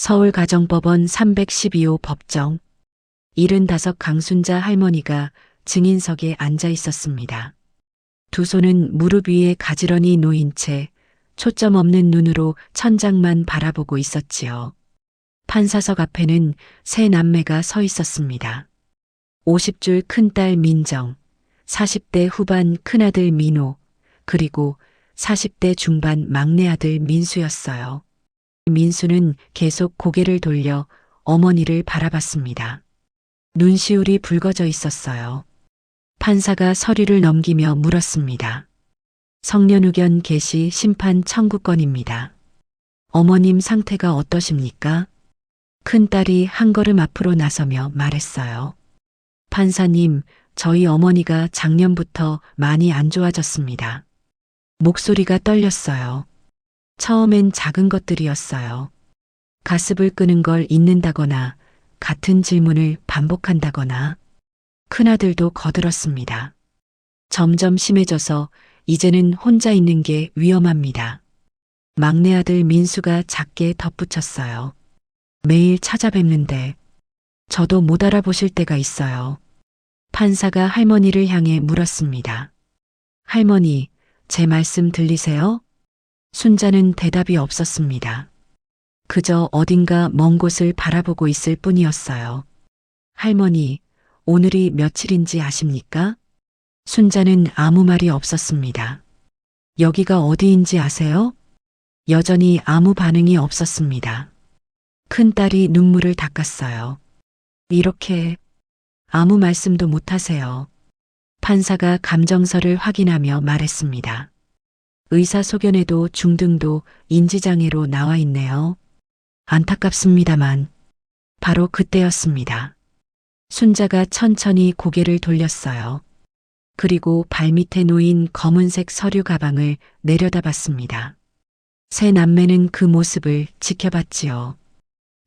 서울가정법원 312호 법정. 75 강순자 할머니가 증인석에 앉아 있었습니다. 두 손은 무릎 위에 가지런히 놓인 채 초점 없는 눈으로 천장만 바라보고 있었지요. 판사석 앞에는 세 남매가 서 있었습니다. 50줄 큰딸 민정, 40대 후반 큰아들 민호, 그리고 40대 중반 막내 아들 민수였어요. 민수는 계속 고개를 돌려 어머니를 바라봤습니다. 눈시울이 붉어져 있었어요. 판사가 서류를 넘기며 물었습니다. 성년 의견 개시 심판 청구권입니다. 어머님 상태가 어떠십니까? 큰딸이 한 걸음 앞으로 나서며 말했어요. 판사님, 저희 어머니가 작년부터 많이 안 좋아졌습니다. 목소리가 떨렸어요. 처음엔 작은 것들이었어요. 가습을 끄는 걸 잊는다거나 같은 질문을 반복한다거나. 큰아들도 거들었습니다. 점점 심해져서 이제는 혼자 있는 게 위험합니다. 막내 아들 민수가 작게 덧붙였어요. 매일 찾아뵙는데 저도 못 알아보실 때가 있어요. 판사가 할머니를 향해 물었습니다. 할머니, 제 말씀 들리세요? 순자는 대답이 없었습니다. 그저 어딘가 먼 곳을 바라보고 있을 뿐이었어요. 할머니, 오늘이 며칠인지 아십니까? 순자는 아무 말이 없었습니다. 여기가 어디인지 아세요? 여전히 아무 반응이 없었습니다. 큰딸이 눈물을 닦았어요. 이렇게 아무 말씀도 못하세요. 판사가 감정서를 확인하며 말했습니다. 의사소견에도 중등도 인지장애로 나와 있네요. 안타깝습니다만 바로 그때였습니다. 순자가 천천히 고개를 돌렸어요. 그리고 발밑에 놓인 검은색 서류 가방을 내려다봤습니다. 세 남매는 그 모습을 지켜봤지요.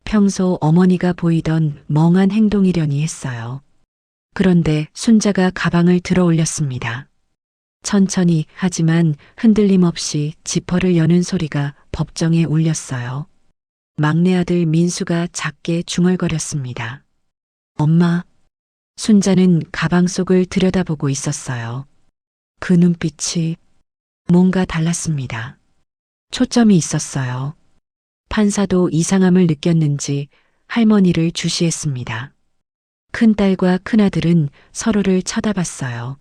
평소 어머니가 보이던 멍한 행동이려니 했어요. 그런데 순자가 가방을 들어 올렸습니다. 천천히 하지만 흔들림 없이 지퍼를 여는 소리가 법정에 울렸어요. 막내 아들 민수가 작게 중얼거렸습니다. 엄마. 순자는 가방 속을 들여다보고 있었어요. 그 눈빛이 뭔가 달랐습니다. 초점이 있었어요. 판사도 이상함을 느꼈는지 할머니를 주시했습니다. 큰딸과 큰아들은 서로를 쳐다봤어요.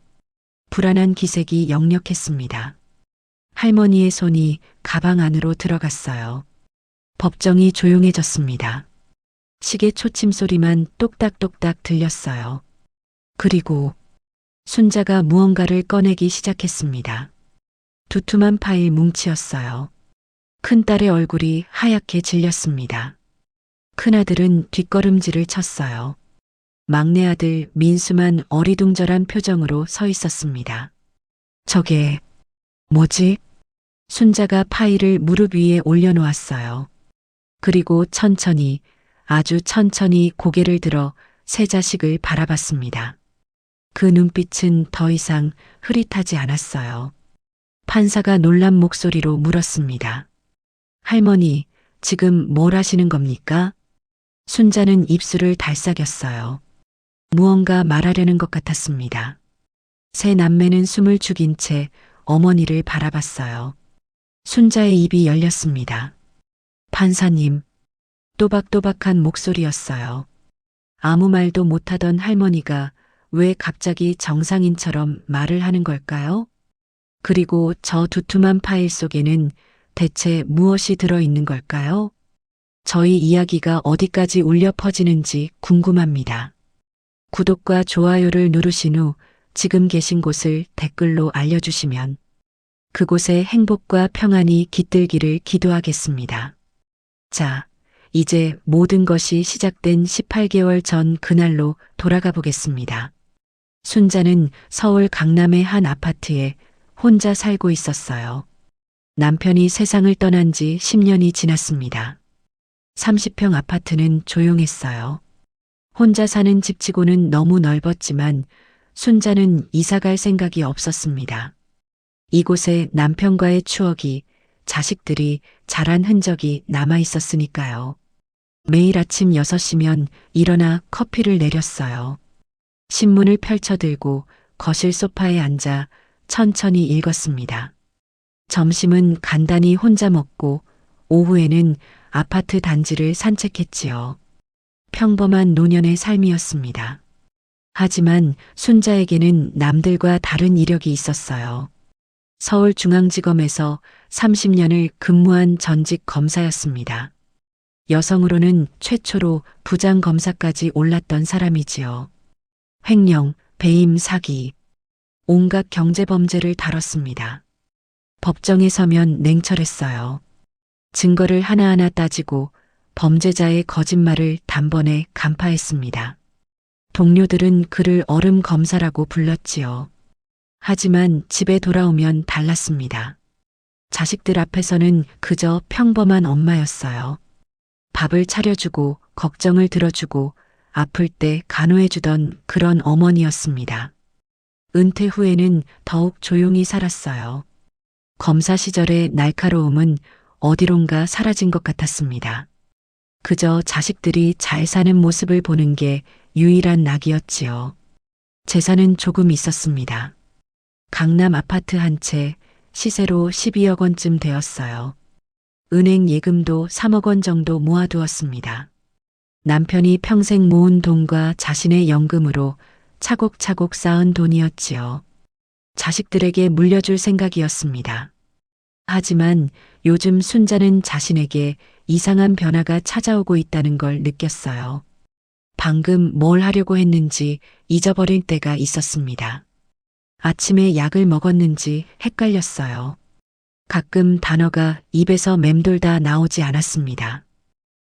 불안한 기색이 역력했습니다. 할머니의 손이 가방 안으로 들어갔어요. 법정이 조용해졌습니다. 시계 초침 소리만 똑딱똑딱 들렸어요. 그리고 순자가 무언가를 꺼내기 시작했습니다. 두툼한 파일 뭉치였어요. 큰딸의 얼굴이 하얗게 질렸습니다. 큰아들은 뒷걸음질을 쳤어요. 막내 아들 민수만 어리둥절한 표정으로 서 있었습니다. 저게 뭐지? 순자가 파일을 무릎 위에 올려놓았어요. 그리고 천천히, 아주 천천히 고개를 들어 새 자식을 바라봤습니다. 그 눈빛은 더 이상 흐릿하지 않았어요. 판사가 놀란 목소리로 물었습니다. 할머니, 지금 뭘 하시는 겁니까? 순자는 입술을 달싹였어요. 무언가 말하려는 것 같았습니다. 세 남매는 숨을 죽인 채 어머니를 바라봤어요. 순자의 입이 열렸습니다. 판사님, 또박또박한 목소리였어요. 아무 말도 못하던 할머니가 왜 갑자기 정상인처럼 말을 하는 걸까요? 그리고 저 두툼한 파일 속에는 대체 무엇이 들어있는 걸까요? 저희 이야기가 어디까지 울려 퍼지는지 궁금합니다. 구독과 좋아요를 누르신 후 지금 계신 곳을 댓글로 알려주시면 그곳에 행복과 평안이 깃들기를 기도하겠습니다. 자, 이제 모든 것이 시작된 18개월 전 그날로 돌아가 보겠습니다. 순자는 서울 강남의 한 아파트에 혼자 살고 있었어요. 남편이 세상을 떠난 지 10년이 지났습니다. 30평 아파트는 조용했어요. 혼자 사는 집치고는 너무 넓었지만 순자는 이사갈 생각이 없었습니다. 이곳에 남편과의 추억이, 자식들이 자란 흔적이 남아 있었으니까요. 매일 아침 6시면 일어나 커피를 내렸어요. 신문을 펼쳐들고 거실 소파에 앉아 천천히 읽었습니다. 점심은 간단히 혼자 먹고 오후에는 아파트 단지를 산책했지요. 평범한 노년의 삶이었습니다. 하지만 순자에게는 남들과 다른 이력이 있었어요. 서울중앙지검에서 30년을 근무한 전직 검사였습니다. 여성으로는 최초로 부장검사까지 올랐던 사람이지요. 횡령, 배임, 사기, 온갖 경제범죄를 다뤘습니다. 법정에 서면 냉철했어요. 증거를 하나하나 따지고 범죄자의 거짓말을 단번에 간파했습니다. 동료들은 그를 얼음 검사라고 불렀지요. 하지만 집에 돌아오면 달랐습니다. 자식들 앞에서는 그저 평범한 엄마였어요. 밥을 차려주고 걱정을 들어주고 아플 때 간호해주던 그런 어머니였습니다. 은퇴 후에는 더욱 조용히 살았어요. 검사 시절의 날카로움은 어디론가 사라진 것 같았습니다. 그저 자식들이 잘 사는 모습을 보는 게 유일한 낙이었지요. 재산은 조금 있었습니다. 강남 아파트 한 채, 시세로 12억 원쯤 되었어요. 은행 예금도 3억 원 정도 모아두었습니다. 남편이 평생 모은 돈과 자신의 연금으로 차곡차곡 쌓은 돈이었지요. 자식들에게 물려줄 생각이었습니다. 하지만 요즘 순자는 자신에게 이상한 변화가 찾아오고 있다는 걸 느꼈어요. 방금 뭘 하려고 했는지 잊어버릴 때가 있었습니다. 아침에 약을 먹었는지 헷갈렸어요. 가끔 단어가 입에서 맴돌다 나오지 않았습니다.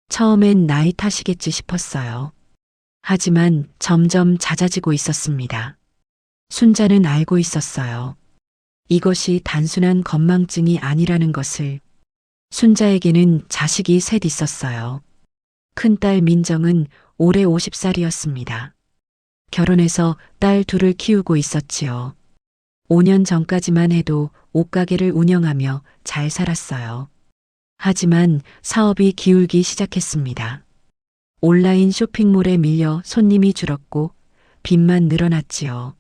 처음엔 나이 탓이겠지 싶었어요. 하지만 점점 잦아지고 있었습니다. 순자는 알고 있었어요. 이것이 단순한 건망증이 아니라는 것을. 순자에게는 자식이 셋 있었어요. 큰딸 민정은 올해 50살이었습니다. 결혼해서 딸 둘을 키우고 있었지요. 5년 전까지만 해도 옷가게를 운영하며 잘 살았어요. 하지만 사업이 기울기 시작했습니다. 온라인 쇼핑몰에 밀려 손님이 줄었고 빚만 늘어났지요.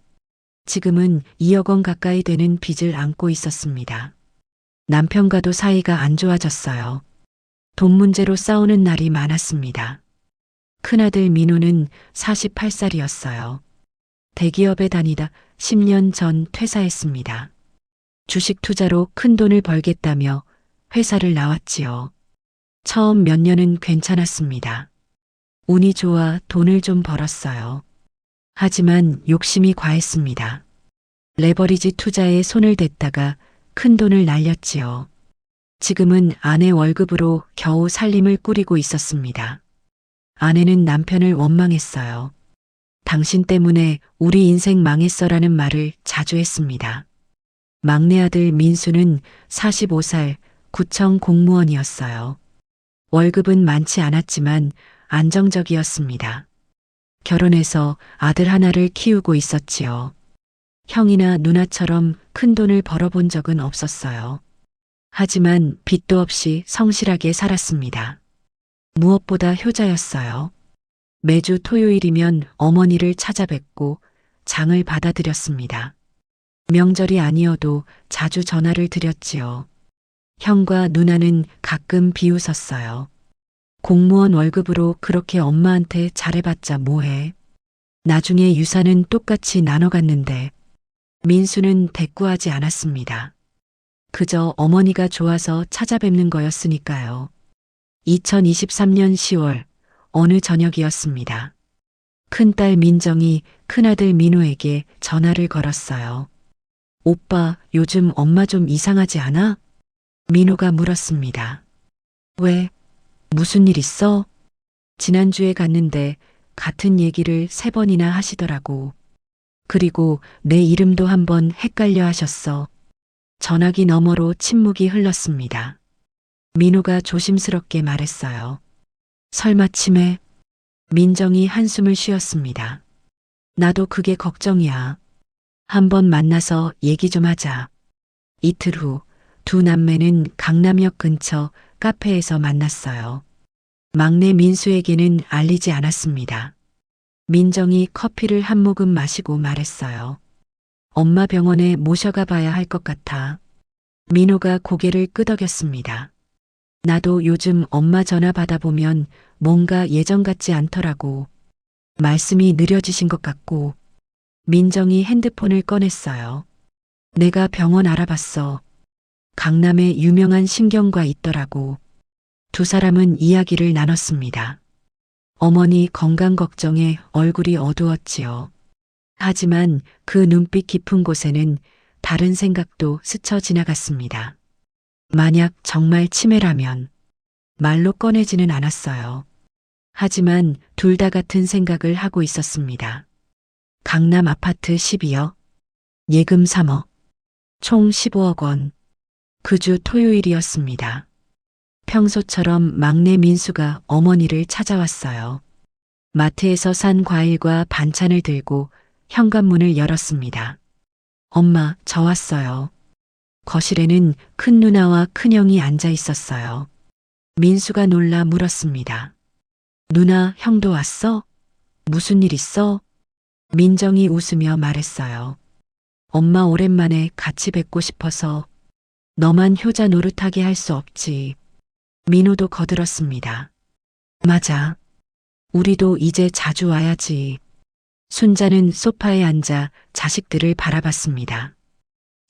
지금은 2억 원 가까이 되는 빚을 안고 있었습니다. 남편과도 사이가 안 좋아졌어요. 돈 문제로 싸우는 날이 많았습니다. 큰아들 민호는 48살이었어요. 대기업에 다니다 10년 전 퇴사했습니다. 주식 투자로 큰 돈을 벌겠다며 회사를 나왔지요. 처음 몇 년은 괜찮았습니다. 운이 좋아 돈을 좀 벌었어요. 하지만 욕심이 과했습니다. 레버리지 투자에 손을 댔다가 큰 돈을 날렸지요. 지금은 아내 월급으로 겨우 살림을 꾸리고 있었습니다. 아내는 남편을 원망했어요. 당신 때문에 우리 인생 망했어라는 말을 자주 했습니다. 막내 아들 민수는 45살 구청 공무원이었어요. 월급은 많지 않았지만 안정적이었습니다. 결혼해서 아들 하나를 키우고 있었지요. 형이나 누나처럼 큰 돈을 벌어본 적은 없었어요. 하지만 빚도 없이 성실하게 살았습니다. 무엇보다 효자였어요. 매주 토요일이면 어머니를 찾아뵙고 장을 받아들였습니다. 명절이 아니어도 자주 전화를 드렸지요. 형과 누나는 가끔 비웃었어요. 공무원 월급으로 그렇게 엄마한테 잘해봤자 뭐해. 나중에 유산은 똑같이 나눠갔는데. 민수는 대꾸하지 않았습니다. 그저 어머니가 좋아서 찾아뵙는 거였으니까요. 2023년 10월 어느 저녁이었습니다. 큰딸 민정이 큰아들 민호에게 전화를 걸었어요. 오빠, 요즘 엄마 좀 이상하지 않아? 민호가 물었습니다. 왜? 무슨 일 있어? 지난주에 갔는데 같은 얘기를 3번이나 하시더라고. 그리고 내 이름도 한번 헷갈려 하셨어. 전화기 너머로 침묵이 흘렀습니다. 민호가 조심스럽게 말했어요. 설마 치매? 민정이 한숨을 쉬었습니다. 나도 그게 걱정이야. 한번 만나서 얘기 좀 하자. 이틀 후 두 남매는 강남역 근처 카페에서 만났어요. 막내 민수에게는 알리지 않았습니다. 민정이 커피를 한 모금 마시고 말했어요. 엄마 병원에 모셔가 봐야 할 것 같아. 민호가 고개를 끄덕였습니다. 나도 요즘 엄마 전화 받아보면 뭔가 예전 같지 않더라고. 말씀이 느려지신 것 같고. 민정이 핸드폰을 꺼냈어요. 내가 병원 알아봤어. 강남에 유명한 신경과 있더라고. 두 사람은 이야기를 나눴습니다. 어머니 건강 걱정에 얼굴이 어두웠지요. 하지만 그 눈빛 깊은 곳에는 다른 생각도 스쳐 지나갔습니다. 만약 정말 치매라면 말로 꺼내지는 않았어요. 하지만 둘 다 같은 생각을 하고 있었습니다. 강남 아파트 12억, 예금 3억, 총 15억 원. 그 주 토요일이었습니다. 평소처럼 막내 민수가 어머니를 찾아왔어요. 마트에서 산 과일과 반찬을 들고 현관문을 열었습니다. 엄마, 저 왔어요. 거실에는 큰 누나와 큰형이 앉아 있었어요. 민수가 놀라 물었습니다. 누나, 형도 왔어? 무슨 일 있어? 민정이 웃으며 말했어요. 엄마 오랜만에 같이 뵙고 싶어서. 너만 효자 노릇하게 할 수 없지. 민호도 거들었습니다. 맞아. 우리도 이제 자주 와야지. 순자는 소파에 앉아 자식들을 바라봤습니다.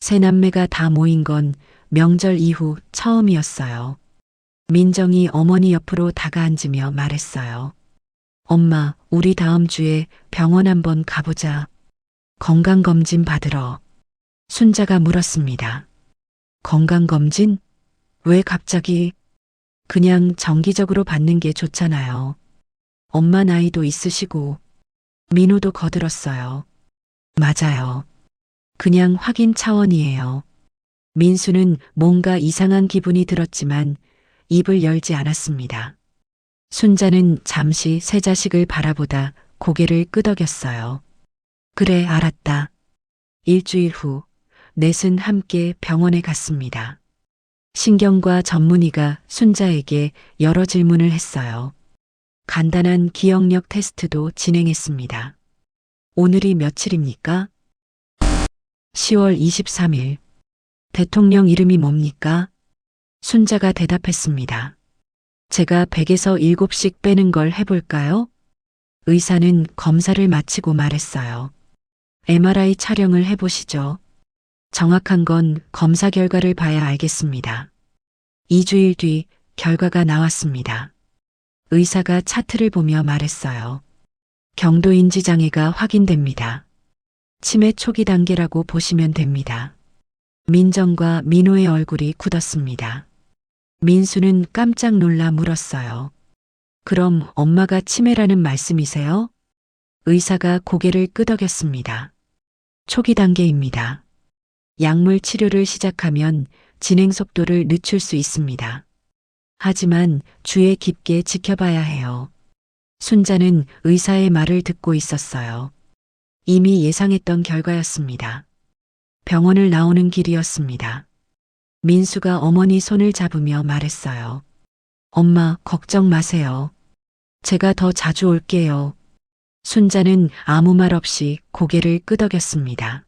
세 남매가 다 모인 건 명절 이후 처음이었어요. 민정이 어머니 옆으로 다가앉으며 말했어요. 엄마, 우리 다음 주에 병원 한번 가보자. 건강검진 받으러. 순자가 물었습니다. 건강검진? 왜 갑자기? 그냥 정기적으로 받는 게 좋잖아요. 엄마 나이도 있으시고. 민호도 거들었어요. 맞아요. 그냥 확인 차원이에요. 민수는 뭔가 이상한 기분이 들었지만 입을 열지 않았습니다. 순자는 잠시 새 자식을 바라보다 고개를 끄덕였어요. 그래, 알았다. 일주일 후 넷은 함께 병원에 갔습니다. 신경과 전문의가 순자에게 여러 질문을 했어요. 간단한 기억력 테스트도 진행했습니다. 오늘이 며칠입니까? 10월 23일. 대통령 이름이 뭡니까? 순자가 대답했습니다. 제가 100에서 7씩 빼는 걸 해볼까요? 의사는 검사를 마치고 말했어요. MRI 촬영을 해보시죠. 정확한 건 검사 결과를 봐야 알겠습니다. 2주일 뒤 결과가 나왔습니다. 의사가 차트를 보며 말했어요. 경도인지 장애가 확인됩니다. 치매 초기 단계라고 보시면 됩니다. 민정과 민호의 얼굴이 굳었습니다. 민수는 깜짝 놀라 물었어요. 그럼 엄마가 치매라는 말씀이세요? 의사가 고개를 끄덕였습니다. 초기 단계입니다. 약물 치료를 시작하면 진행 속도를 늦출 수 있습니다. 하지만 주의 깊게 지켜봐야 해요. 순자는 의사의 말을 듣고 있었어요. 이미 예상했던 결과였습니다. 병원을 나오는 길이었습니다. 민수가 어머니 손을 잡으며 말했어요. 엄마, 걱정 마세요. 제가 더 자주 올게요. 순자는 아무 말 없이 고개를 끄덕였습니다.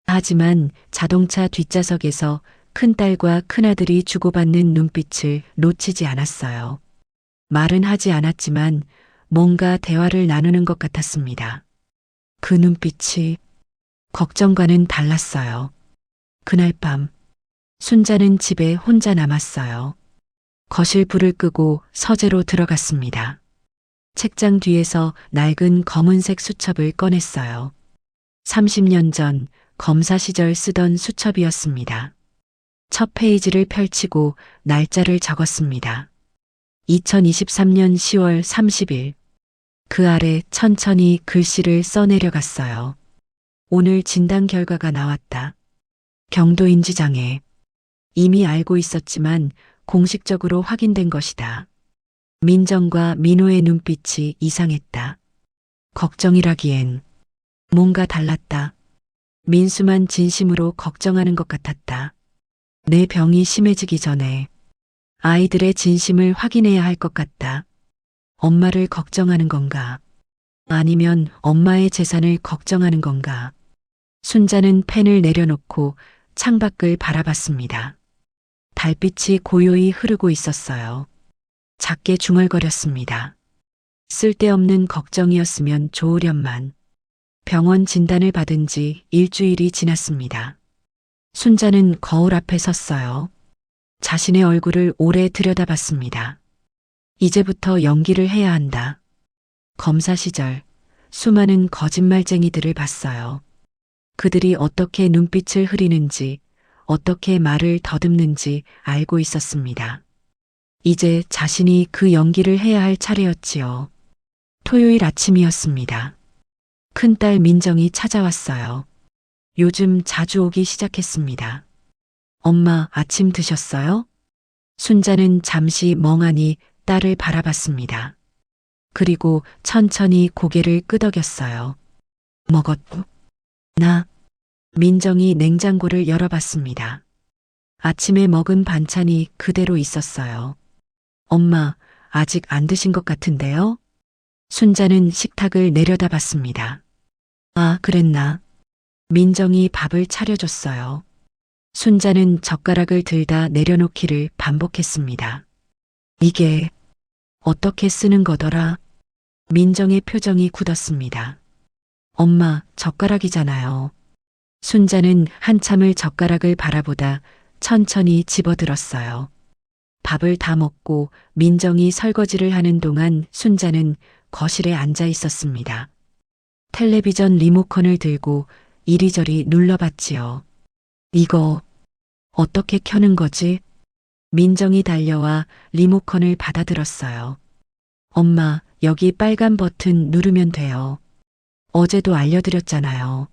하지만 자동차 뒷좌석에서 큰딸과 큰아들이 주고받는 눈빛을 놓치지 않았어요. 말은 하지 않았지만 뭔가 대화를 나누는 것 같았습니다. 그 눈빛이 걱정과는 달랐어요. 그날 밤 순자는 집에 혼자 남았어요. 거실 불을 끄고 서재로 들어갔습니다. 책장 뒤에서 낡은 검은색 수첩을 꺼냈어요. 30년 전 검사 시절 쓰던 수첩이었습니다. 첫 페이지를 펼치고 날짜를 적었습니다. 2023년 10월 30일. 그 아래 천천히 글씨를 써내려갔어요. 오늘 진단 결과가 나왔다. 경도인지 장애. 이미 알고 있었지만 공식적으로 확인된 것이다. 민정과 민호의 눈빛이 이상했다. 걱정이라기엔 뭔가 달랐다. 민수만 진심으로 걱정하는 것 같았다. 내 병이 심해지기 전에 아이들의 진심을 확인해야 할 것 같다. 엄마를 걱정하는 건가? 아니면 엄마의 재산을 걱정하는 건가? 순자는 펜을 내려놓고 창밖을 바라봤습니다. 달빛이 고요히 흐르고 있었어요. 작게 중얼거렸습니다. 쓸데없는 걱정이었으면 좋으련만. 병원 진단을 받은 지 일주일이 지났습니다. 순자는 거울 앞에 섰어요. 자신의 얼굴을 오래 들여다봤습니다. 이제부터 연기를 해야 한다. 검사 시절 수많은 거짓말쟁이들을 봤어요. 그들이 어떻게 눈빛을 흐리는지, 어떻게 말을 더듬는지 알고 있었습니다. 이제 자신이 그 연기를 해야 할 차례였지요. 토요일 아침이었습니다. 큰딸 민정이 찾아왔어요. 요즘 자주 오기 시작했습니다. 엄마, 아침 드셨어요? 순자는 잠시 멍하니 딸을 바라봤습니다. 그리고 천천히 고개를 끄덕였어요. 먹었고? 나. 민정이 냉장고를 열어봤습니다. 아침에 먹은 반찬이 그대로 있었어요. 엄마, 아직 안 드신 것 같은데요? 순자는 식탁을 내려다봤습니다. 아, 그랬나? 민정이 밥을 차려줬어요. 순자는 젓가락을 들다 내려놓기를 반복했습니다. 이게 어떻게 쓰는 거더라? 민정의 표정이 굳었습니다. 엄마, 젓가락이잖아요. 순자는 한참을 젓가락을 바라보다 천천히 집어들었어요. 밥을 다 먹고 민정이 설거지를 하는 동안 순자는 거실에 앉아 있었습니다. 텔레비전 리모컨을 들고 이리저리 눌러봤지요. 이거 어떻게 켜는 거지? 민정이 달려와 리모컨을 받아들었어요. 엄마, 여기 빨간 버튼 누르면 돼요. 어제도 알려드렸잖아요.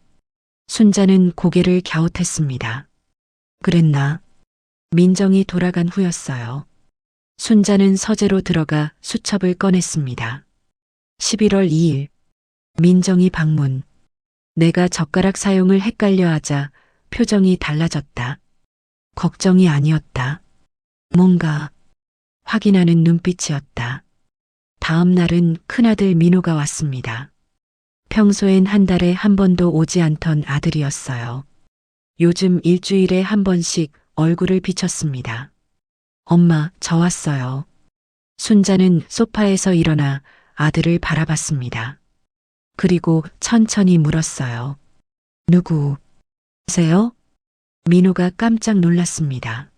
순자는 고개를 갸웃했습니다. 그랬나? 민정이 돌아간 후였어요. 순자는 서재로 들어가 수첩을 꺼냈습니다. 11월 2일. 민정이 방문. 내가 젓가락 사용을 헷갈려 하자 표정이 달라졌다. 걱정이 아니었다. 뭔가 확인하는 눈빛이었다. 다음 날은 큰아들 민호가 왔습니다. 평소엔 한 달에 한 번도 오지 않던 아들이었어요. 요즘 일주일에 한 번씩 얼굴을 비쳤습니다. 엄마, 저 왔어요. 순자는 소파에서 일어나 아들을 바라봤습니다. 그리고 천천히 물었어요. 누구세요? 민호가 깜짝 놀랐습니다.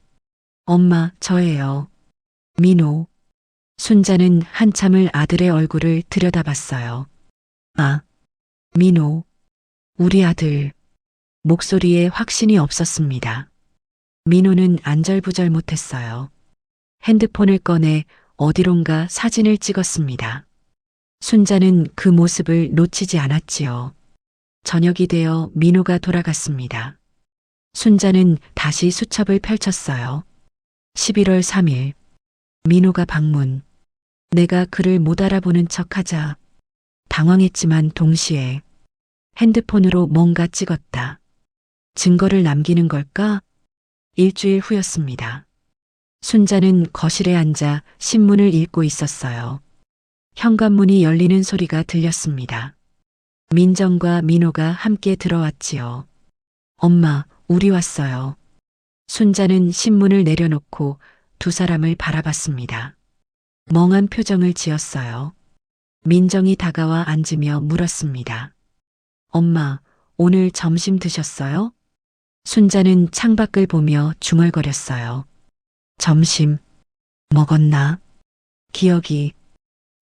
엄마, 저예요. 민호. 순자는 한참을 아들의 얼굴을 들여다봤어요. 아, 민호. 우리 아들. 목소리에 확신이 없었습니다. 민호는 안절부절 못했어요. 핸드폰을 꺼내 어디론가 사진을 찍었습니다. 순자는 그 모습을 놓치지 않았지요. 저녁이 되어 민호가 돌아갔습니다. 순자는 다시 수첩을 펼쳤어요. 11월 3일. 민호가 방문. 내가 그를 못 알아보는 척하자. 당황했지만 동시에 핸드폰으로 뭔가 찍었다. 증거를 남기는 걸까? 일주일 후였습니다. 순자는 거실에 앉아 신문을 읽고 있었어요. 현관문이 열리는 소리가 들렸습니다. 민정과 민호가 함께 들어왔지요. 엄마, 우리 왔어요. 순자는 신문을 내려놓고 두 사람을 바라봤습니다. 멍한 표정을 지었어요. 민정이 다가와 앉으며 물었습니다. 엄마, 오늘 점심 드셨어요? 순자는 창밖을 보며 중얼거렸어요. 점심 먹었나? 기억이.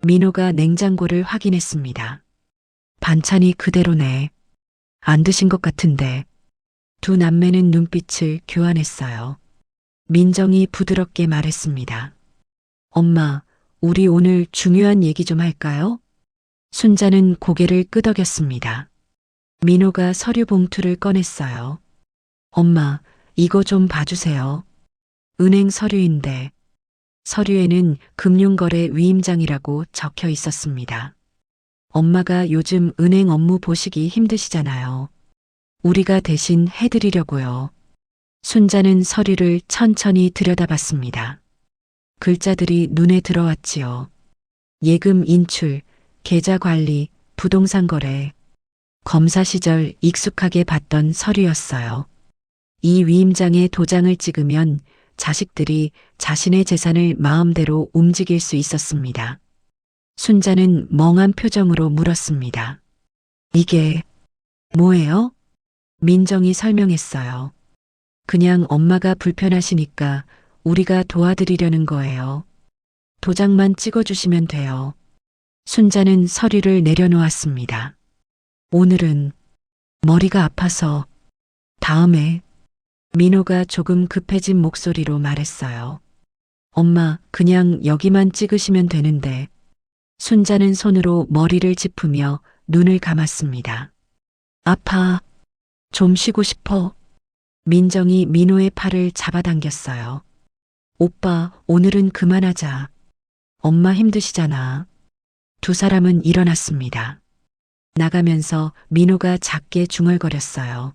민호가 냉장고를 확인했습니다. 반찬이 그대로네. 안 드신 것 같은데. 두 남매는 눈빛을 교환했어요. 민정이 부드럽게 말했습니다. 엄마, 우리 오늘 중요한 얘기 좀 할까요? 순자는 고개를 끄덕였습니다. 민호가 서류 봉투를 꺼냈어요. 엄마, 이거 좀 봐주세요. 은행 서류인데 서류에는 금융거래 위임장이라고 적혀 있었습니다. 엄마가 요즘 은행 업무 보시기 힘드시잖아요. 우리가 대신 해드리려고요. 순자는 서류를 천천히 들여다봤습니다. 글자들이 눈에 들어왔지요. 예금 인출, 계좌 관리, 부동산 거래, 검사 시절 익숙하게 봤던 서류였어요. 이 위임장에 도장을 찍으면 자식들이 자신의 재산을 마음대로 움직일 수 있었습니다. 순자는 멍한 표정으로 물었습니다. 이게 뭐예요? 민정이 설명했어요. 그냥 엄마가 불편하시니까 우리가 도와드리려는 거예요. 도장만 찍어주시면 돼요. 순자는 서류를 내려놓았습니다. 오늘은 머리가 아파서 다음에 민호가 조금 급해진 목소리로 말했어요. 엄마, 그냥 여기만 찍으시면 되는데. 순자는 손으로 머리를 짚으며 눈을 감았습니다. 아파. 좀 쉬고 싶어. 민정이 민호의 팔을 잡아당겼어요. 오빠, 오늘은 그만하자. 엄마 힘드시잖아. 두 사람은 일어났습니다. 나가면서 민호가 작게 중얼거렸어요.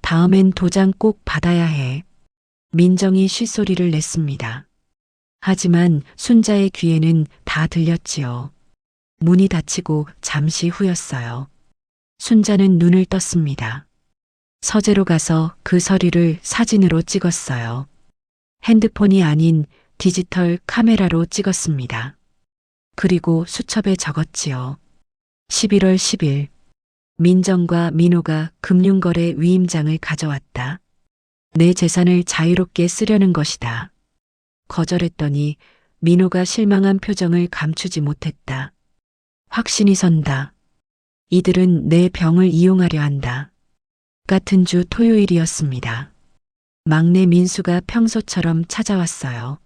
다음엔 도장 꼭 받아야 해. 민정이 쉿소리를 냈습니다. 하지만 순자의 귀에는 다 들렸지요. 문이 닫히고 잠시 후였어요. 순자는 눈을 떴습니다. 서재로 가서 그 서류를 사진으로 찍었어요. 핸드폰이 아닌 디지털 카메라로 찍었습니다. 그리고 수첩에 적었지요. 11월 10일 민정과 민호가 금융거래 위임장을 가져왔다. 내 재산을 자유롭게 쓰려는 것이다. 거절했더니 민호가 실망한 표정을 감추지 못했다. 확신이 선다. 이들은 내 병을 이용하려 한다. 같은 주 토요일이었습니다. 막내 민수가 평소처럼 찾아왔어요.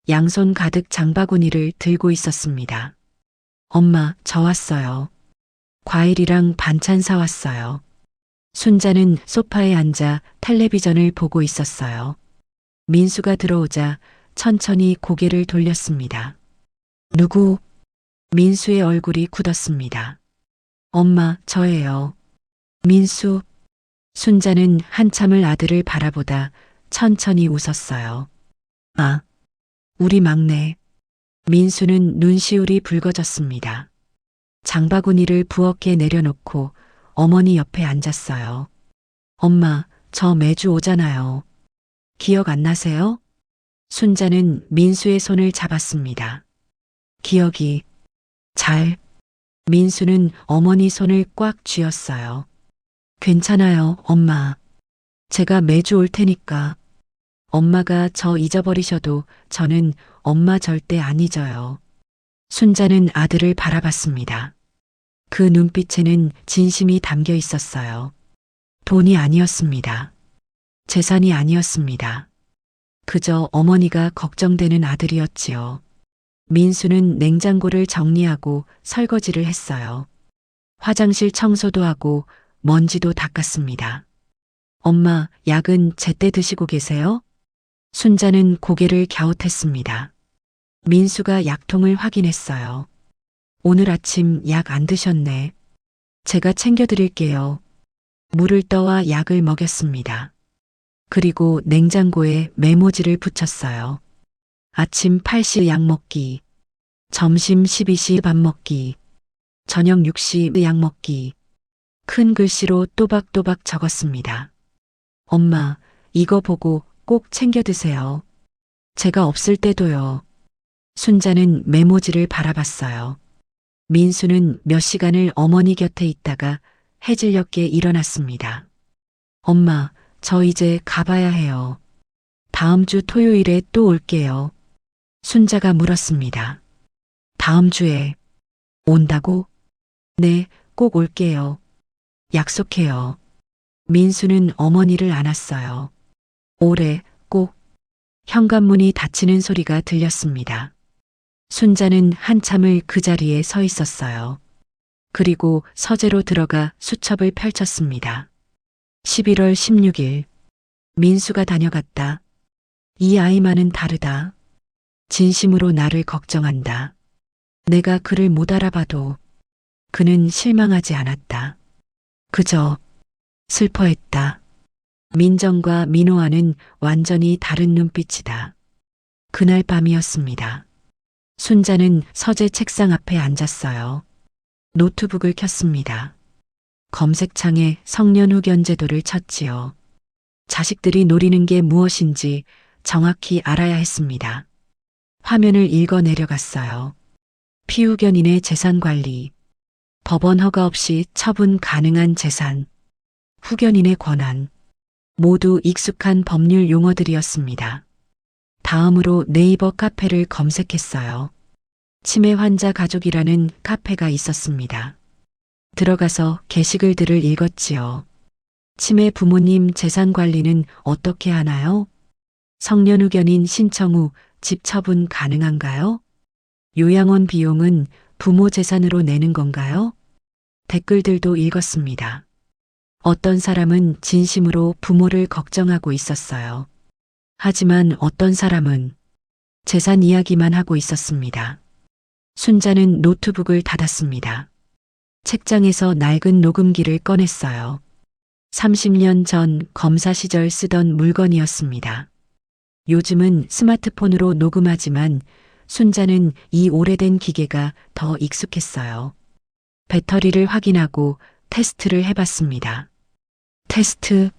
양손 가득 장바구니를 들고 있었습니다. 엄마, 저 왔어요. 과일이랑 반찬 사왔어요. 순자는 소파에 앉아 텔레비전을 보고 있었어요. 민수가 들어오자 천천히 고개를 돌렸습니다. 누구? 민수의 얼굴이 굳었습니다. 엄마, 저예요. 민수. 순자는 한참을 아들을 바라보다 천천히 웃었어요. 아, 우리 막내. 민수는 눈시울이 붉어졌습니다. 장바구니를 부엌에 내려놓고 어머니 옆에 앉았어요. 엄마, 저 매주 오잖아요. 기억 안 나세요? 순자는 민수의 손을 잡았습니다. 기억이 잘. 민수는 어머니 손을 꽉 쥐었어요. 괜찮아요, 엄마. 제가 매주 올 테니까. 엄마가 저 잊어버리셔도 저는 엄마 절대 안 잊어요. 순자는 아들을 바라봤습니다. 그 눈빛에는 진심이 담겨 있었어요. 돈이 아니었습니다. 재산이 아니었습니다. 그저 어머니가 걱정되는 아들이었지요. 민수는 냉장고를 정리하고 설거지를 했어요. 화장실 청소도 하고 먼지도 닦았습니다. 엄마, 약은 제때 드시고 계세요? 순자는 고개를 갸웃했습니다. 민수가 약통을 확인했어요. 오늘 아침 약 안 드셨네. 제가 챙겨드릴게요. 물을 떠와 약을 먹였습니다. 그리고 냉장고에 메모지를 붙였어요. 아침 8시 약 먹기, 점심 12시 밥 먹기, 저녁 6시 약 먹기. 큰 글씨로 또박또박 적었습니다. 엄마, 이거 보고 꼭 챙겨 드세요. 제가 없을 때도요. 순자는 메모지를 바라봤어요. 민수는 몇 시간을 어머니 곁에 있다가 해질녘에 일어났습니다. 엄마, 저 이제 가봐야 해요. 다음 주 토요일에 또 올게요. 순자가 물었습니다. 다음 주에 온다고? 네, 꼭 올게요. 약속해요. 민수는 어머니를 안았어요. 올해 꼭. 현관문이 닫히는 소리가 들렸습니다. 순자는 한참을 그 자리에 서 있었어요. 그리고 서재로 들어가 수첩을 펼쳤습니다. 11월 16일. 민수가 다녀갔다. 이 아이만은 다르다. 진심으로 나를 걱정한다. 내가 그를 못 알아봐도 그는 실망하지 않았다. 그저 슬퍼했다. 민정과 민호와는 완전히 다른 눈빛이다. 그날 밤이었습니다. 순자는 서재 책상 앞에 앉았어요. 노트북을 켰습니다. 검색창에 성년후 견제도를 쳤지요. 자식들이 노리는 게 무엇인지 정확히 알아야 했습니다. 화면을 읽어 내려갔어요. 피후견인의 재산 관리, 법원 허가 없이 처분 가능한 재산, 후견인의 권한, 모두 익숙한 법률 용어들이었습니다. 다음으로 네이버 카페를 검색했어요. 치매 환자 가족이라는 카페가 있었습니다. 들어가서 게시글들을 읽었지요. 치매 부모님 재산 관리는 어떻게 하나요? 성년후 견인 신청 후 집 처분 가능한가요? 요양원 비용은 부모 재산으로 내는 건가요? 댓글들도 읽었습니다. 어떤 사람은 진심으로 부모를 걱정하고 있었어요. 하지만 어떤 사람은 재산 이야기만 하고 있었습니다. 순자는 노트북을 닫았습니다. 책장에서 낡은 녹음기를 꺼냈어요. 30년 전 검사 시절 쓰던 물건이었습니다. 요즘은 스마트폰으로 녹음하지만 순자는 이 오래된 기계가 더 익숙했어요. 배터리를 확인하고 테스트를 해봤습니다. 테스트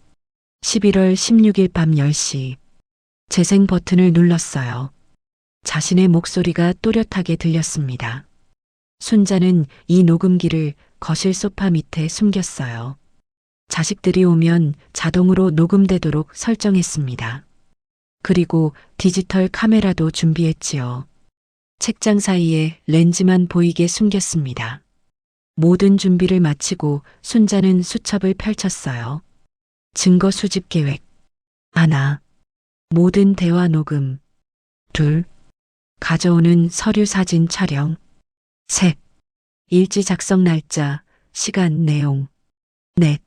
11월 16일 밤 10시 재생 버튼을 눌렀어요. 자신의 목소리가 또렷하게 들렸습니다. 순자는 이 녹음기를 거실 소파 밑에 숨겼어요. 자식들이 오면 자동으로 녹음되도록 설정했습니다. 그리고 디지털 카메라도 준비했지요. 책장 사이에 렌즈만 보이게 숨겼습니다. 모든 준비를 마치고 순자는 수첩을 펼쳤어요. 증거 수집 계획. 하나. 모든 대화 녹음. 둘. 가져오는 서류 사진 촬영. 셋. 일지 작성 날짜, 시간, 내용. 넷.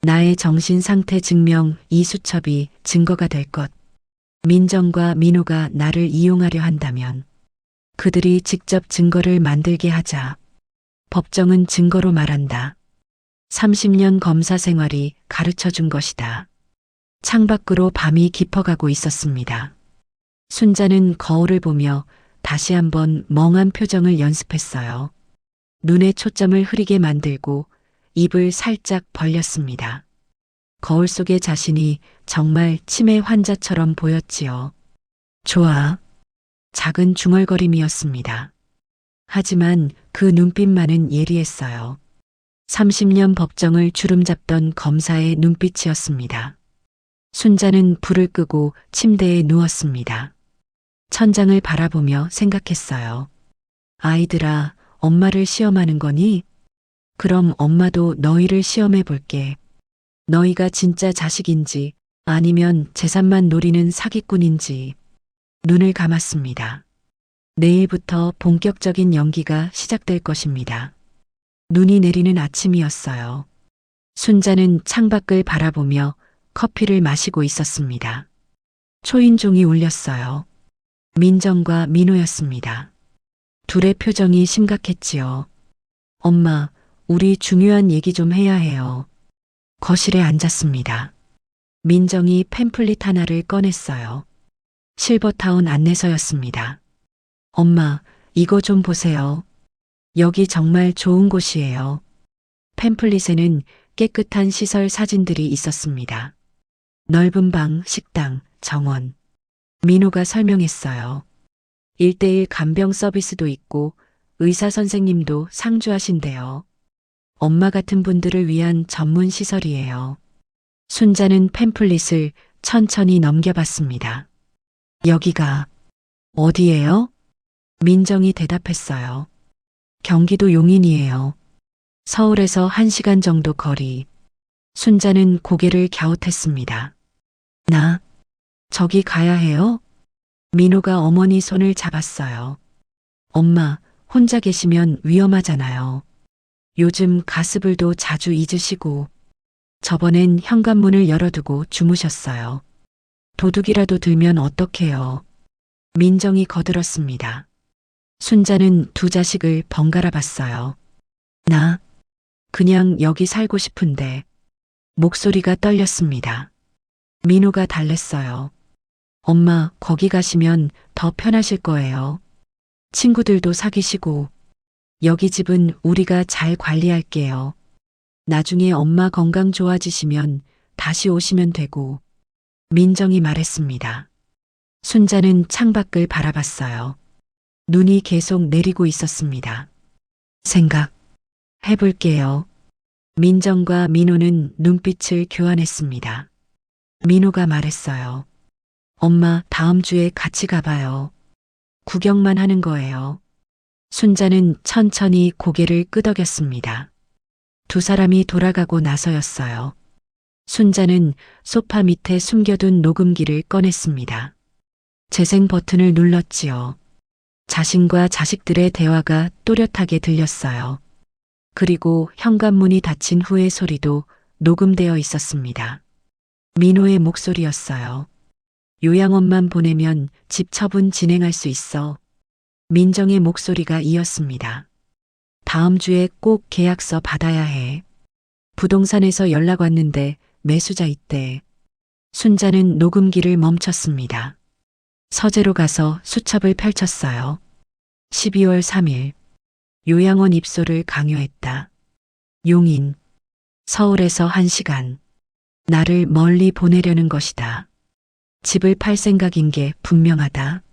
나의 정신 상태 증명 이 수첩이 증거가 될 것. 민정과 민호가 나를 이용하려 한다면 그들이 직접 증거를 만들게 하자. 법정은 증거로 말한다. 30년 검사 생활이 가르쳐 준 것이다. 창밖으로 밤이 깊어가고 있었습니다. 순자는 거울을 보며 다시 한번 멍한 표정을 연습했어요. 눈에 초점을 흐리게 만들고 입을 살짝 벌렸습니다. 거울 속의 자신이 정말 치매 환자처럼 보였지요. 좋아. 작은 중얼거림이었습니다. 하지만 그 눈빛만은 예리했어요. 30년 법정을 주름잡던 검사의 눈빛이었습니다. 순자는 불을 끄고 침대에 누웠습니다. 천장을 바라보며 생각했어요. 아이들아, 엄마를 시험하는 거니? 그럼 엄마도 너희를 시험해 볼게. 너희가 진짜 자식인지 아니면 재산만 노리는 사기꾼인지. 눈을 감았습니다. 내일부터 본격적인 연기가 시작될 것입니다. 눈이 내리는 아침이었어요. 순자는 창밖을 바라보며 커피를 마시고 있었습니다. 초인종이 울렸어요. 민정과 민호였습니다. 둘의 표정이 심각했지요. 엄마, 우리 중요한 얘기 좀 해야 해요. 거실에 앉았습니다. 민정이 팸플릿 하나를 꺼냈어요. 실버타운 안내서였습니다. 엄마, 이거 좀 보세요. 여기 정말 좋은 곳이에요. 팸플릿에는 깨끗한 시설 사진들이 있었습니다. 넓은 방, 식당, 정원. 민호가 설명했어요. 1:1 간병 서비스도 있고 의사 선생님도 상주하신대요. 엄마 같은 분들을 위한 전문 시설이에요. 순자는 팸플릿을 천천히 넘겨봤습니다. 여기가 어디예요? 민정이 대답했어요. 경기도 용인이에요. 서울에서 1시간 정도 거리. 순자는 고개를 갸웃했습니다. 나 저기 가야 해요? 민호가 어머니 손을 잡았어요. 엄마, 혼자 계시면 위험하잖아요. 요즘 가스불도 자주 잊으시고 저번엔 현관문을 열어두고 주무셨어요. 도둑이라도 들면 어떡해요. 민정이 거들었습니다. 순자는 두 자식을 번갈아 봤어요. 나 그냥 여기 살고 싶은데. 목소리가 떨렸습니다. 민호가 달랬어요. 엄마, 거기 가시면 더 편하실 거예요. 친구들도 사귀시고 여기 집은 우리가 잘 관리할게요. 나중에 엄마 건강 좋아지시면 다시 오시면 되고 민정이 말했습니다. 순자는 창밖을 바라봤어요. 눈이 계속 내리고 있었습니다. 생각해볼게요. 민정과 민호는 눈빛을 교환했습니다. 민호가 말했어요. 엄마, 다음 주에 같이 가봐요. 구경만 하는 거예요. 순자는 천천히 고개를 끄덕였습니다. 두 사람이 돌아가고 나서였어요. 순자는 소파 밑에 숨겨둔 녹음기를 꺼냈습니다. 재생 버튼을 눌렀지요. 자신과 자식들의 대화가 또렷하게 들렸어요. 그리고 현관문이 닫힌 후의 소리도 녹음되어 있었습니다. 민호의 목소리였어요. 요양원만 보내면 집 처분 진행할 수 있어. 민정의 목소리가 이었습니다. 다음 주에 꼭 계약서 받아야 해. 부동산에서 연락 왔는데 매수자 있대. 순자는 녹음기를 멈췄습니다. 서재로 가서 수첩을 펼쳤어요. 12월 3일. 요양원 입소를 강요했다. 용인. 서울에서 1시간. 나를 멀리 보내려는 것이다. 집을 팔 생각인 게 분명하다.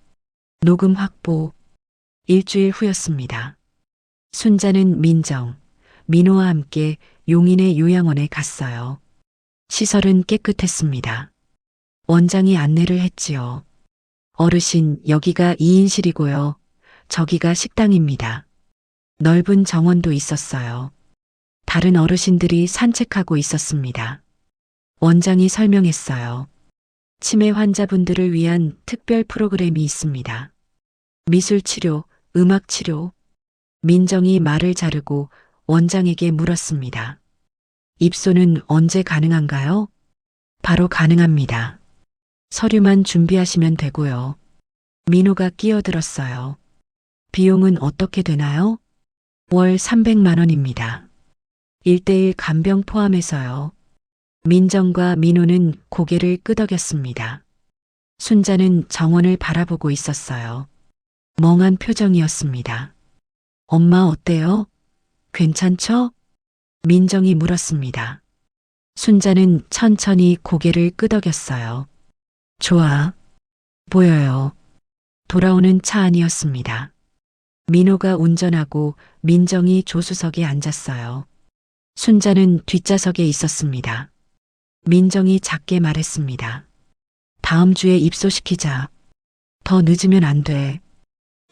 녹음 확보. 일주일 후였습니다. 순자는 민정, 민호와 함께 용인의 요양원에 갔어요. 시설은 깨끗했습니다. 원장이 안내를 했지요. 어르신, 여기가 2인실이고요. 저기가 식당입니다. 넓은 정원도 있었어요. 다른 어르신들이 산책하고 있었습니다. 원장이 설명했어요. 치매 환자분들을 위한 특별 프로그램이 있습니다. 미술치료, 음악치료. 민정이 말을 자르고 원장에게 물었습니다. 입소는 언제 가능한가요? 바로 가능합니다. 서류만 준비하시면 되고요. 민호가 끼어들었어요. 비용은 어떻게 되나요? 월 300만 원입니다. 1:1 간병 포함해서요. 민정과 민호는 고개를 끄덕였습니다. 순자는 정원을 바라보고 있었어요. 멍한 표정이었습니다. 엄마 어때요? 괜찮죠? 민정이 물었습니다. 순자는 천천히 고개를 끄덕였어요. 좋아 보여요. 돌아오는 차 안이었습니다. 민호가 운전하고 민정이 조수석에 앉았어요. 순자는 뒷좌석에 있었습니다. 민정이 작게 말했습니다. 다음 주에 입소시키자. 더 늦으면 안 돼.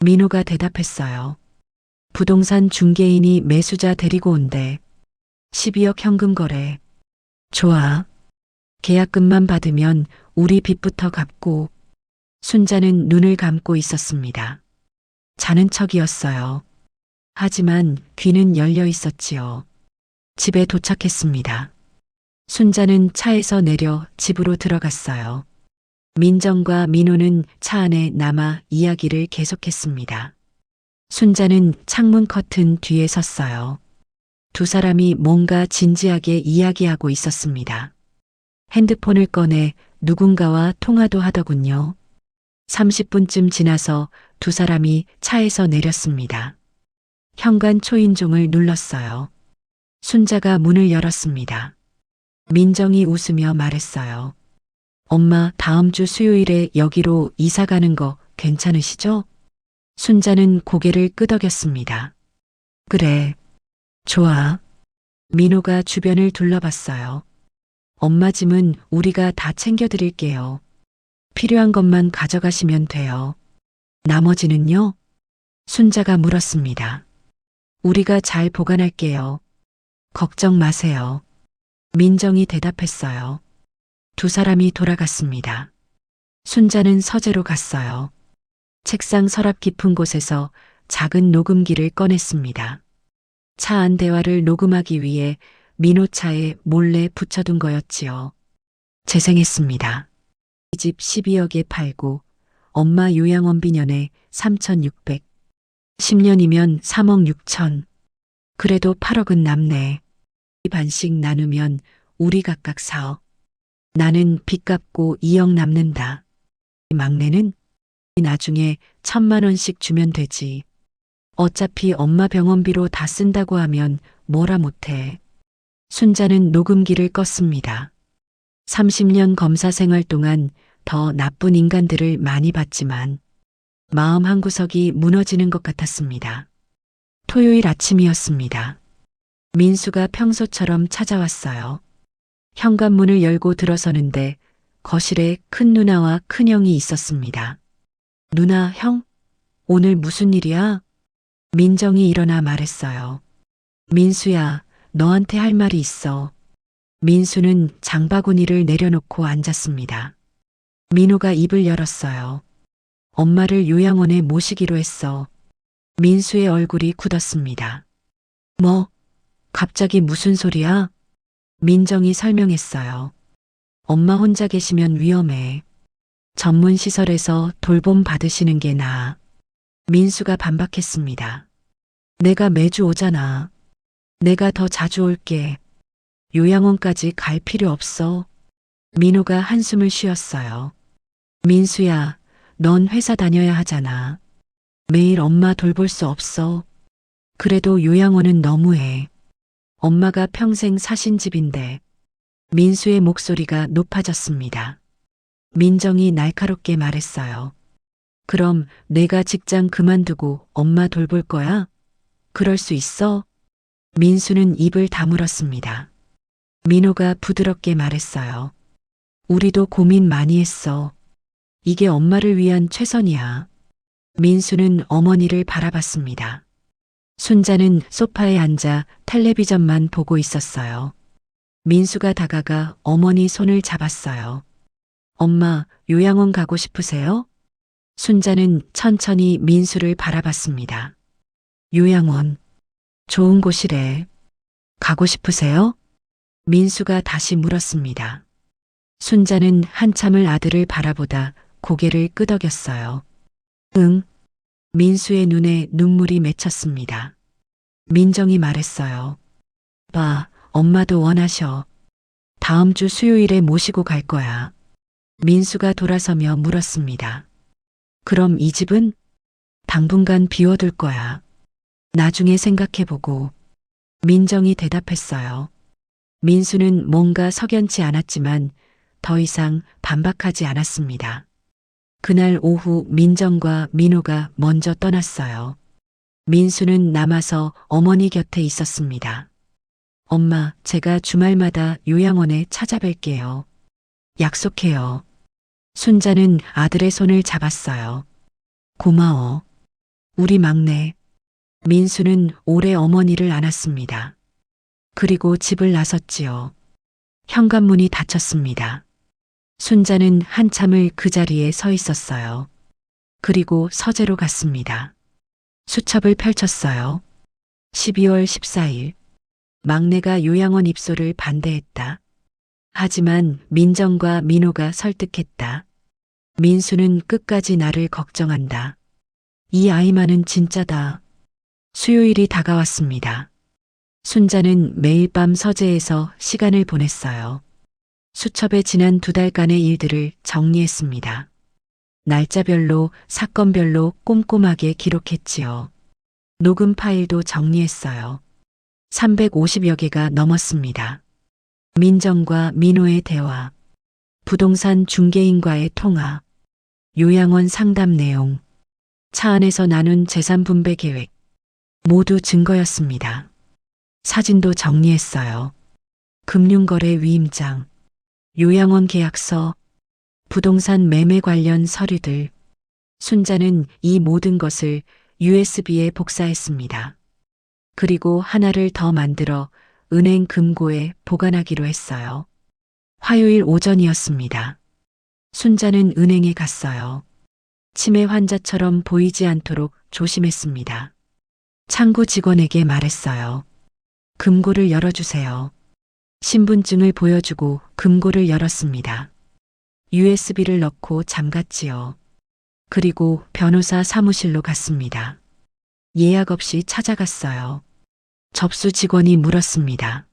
민호가 대답했어요. 부동산 중개인이 매수자 데리고 온대. 12억 현금 거래. 좋아. 계약금만 받으면 우리 빚부터 갚고. 순자는 눈을 감고 있었습니다. 자는 척이었어요. 하지만 귀는 열려 있었지요. 집에 도착했습니다. 순자는 차에서 내려 집으로 들어갔어요. 민정과 민호는 차 안에 남아 이야기를 계속했습니다. 순자는 창문 커튼 뒤에 섰어요. 두 사람이 뭔가 진지하게 이야기하고 있었습니다. 핸드폰을 꺼내 누군가와 통화도 하더군요. 30분쯤 지나서 두 사람이 차에서 내렸습니다. 현관 초인종을 눌렀어요. 순자가 문을 열었습니다. 민정이 웃으며 말했어요. 엄마, 다음 주 수요일에 여기로 이사 가는 거 괜찮으시죠? 순자는 고개를 끄덕였습니다. 그래. 좋아. 민호가 주변을 둘러봤어요. 엄마 짐은 우리가 다 챙겨드릴게요. 필요한 것만 가져가시면 돼요. 나머지는요? 순자가 물었습니다. 우리가 잘 보관할게요. 걱정 마세요. 민정이 대답했어요. 두 사람이 돌아갔습니다. 순자는 서재로 갔어요. 책상 서랍 깊은 곳에서 작은 녹음기를 꺼냈습니다. 차 안 대화를 녹음하기 위해 민호차에 몰래 붙여둔 거였지요. 재생했습니다. 이 집 12억에 팔고 엄마 요양원비 년에 3,600. 10년이면 3억 6천. 그래도 8억은 남네. 반씩 나누면 우리 각각 4억. 나는 빚 갚고 2억 남는다. 막내는 나중에 1,000만 원씩 주면 되지. 어차피 엄마 병원비로 다 쓴다고 하면 뭐라 못해. 순자는 녹음기를 껐습니다. 30년 검사 생활 동안 더 나쁜 인간들을 많이 봤지만 마음 한구석이 무너지는 것 같았습니다. 토요일 아침이었습니다. 민수가 평소처럼 찾아왔어요. 현관문을 열고 들어서는데 거실에 큰 누나와 큰 형이 있었습니다. 누나, 형, 오늘 무슨 일이야? 민정이 일어나 말했어요. 민수야, 너한테 할 말이 있어. 민수는 장바구니를 내려놓고 앉았습니다. 민호가 입을 열었어요. 엄마를 요양원에 모시기로 했어. 민수의 얼굴이 굳었습니다. 뭐? 갑자기 무슨 소리야? 민정이 설명했어요. 엄마 혼자 계시면 위험해. 전문 시설에서 돌봄 받으시는 게 나아. 민수가 반박했습니다. 내가 매주 오잖아. 내가 더 자주 올게. 요양원까지 갈 필요 없어. 민호가 한숨을 쉬었어요. 민수야, 넌 회사 다녀야 하잖아. 매일 엄마 돌볼 수 없어. 그래도 요양원은 너무해. 엄마가 평생 사신 집인데. 민수의 목소리가 높아졌습니다. 민정이 날카롭게 말했어요. 그럼 내가 직장 그만두고 엄마 돌볼 거야? 그럴 수 있어? 민수는 입을 다물었습니다. 민호가 부드럽게 말했어요. 우리도 고민 많이 했어. 이게 엄마를 위한 최선이야. 민수는 어머니를 바라봤습니다. 순자는 소파에 앉아 텔레비전만 보고 있었어요. 민수가 다가가 어머니 손을 잡았어요. 엄마, 요양원 가고 싶으세요? 순자는 천천히 민수를 바라봤습니다. 요양원, 좋은 곳이래. 가고 싶으세요? 민수가 다시 물었습니다. 순자는 한참을 아들을 바라보다 고개를 끄덕였어요. 응. 민수의 눈에 눈물이 맺혔습니다. 민정이 말했어요. 봐, 엄마도 원하셔. 다음 주 수요일에 모시고 갈 거야. 민수가 돌아서며 물었습니다. 그럼 이 집은? 당분간 비워둘 거야. 나중에 생각해보고. 민정이 대답했어요. 민수는 뭔가 석연치 않았지만 더 이상 반박하지 않았습니다. 그날 오후 민정과 민호가 먼저 떠났어요. 민수는 남아서 어머니 곁에 있었습니다. 엄마, 제가 주말마다 요양원에 찾아뵐게요. 약속해요. 순자는 아들의 손을 잡았어요. 고마워. 우리 막내. 민수는 오래 어머니를 안았습니다. 그리고 집을 나섰지요. 현관문이 닫혔습니다. 순자는 한참을 그 자리에 서 있었어요. 그리고 서재로 갔습니다. 수첩을 펼쳤어요. 12월 14일. 막내가 요양원 입소를 반대했다. 하지만 민정과 민호가 설득했다. 민수는 끝까지 나를 걱정한다. 이 아이만은 진짜다. 수요일이 다가왔습니다. 순자는 매일 밤 서재에서 시간을 보냈어요. 수첩에 지난 2달간의 일들을 정리했습니다. 날짜별로, 사건별로 꼼꼼하게 기록했지요. 녹음 파일도 정리했어요. 350여 개가 넘었습니다. 민정과 민호의 대화, 부동산 중개인과의 통화, 요양원 상담 내용, 차 안에서 나눈 재산 분배 계획, 모두 증거였습니다. 사진도 정리했어요. 금융거래 위임장, 요양원 계약서, 부동산 매매 관련 서류들. 순자는 이 모든 것을 USB에 복사했습니다. 그리고 하나를 더 만들어 은행 금고에 보관하기로 했어요. 화요일 오전이었습니다. 순자는 은행에 갔어요. 치매 환자처럼 보이지 않도록 조심했습니다. 창구 직원에게 말했어요. 금고를 열어주세요. 신분증을 보여주고 금고를 열었습니다. USB를 넣고 잠갔지요. 그리고 변호사 사무실로 갔습니다. 예약 없이 찾아갔어요. 접수 직원이 물었습니다.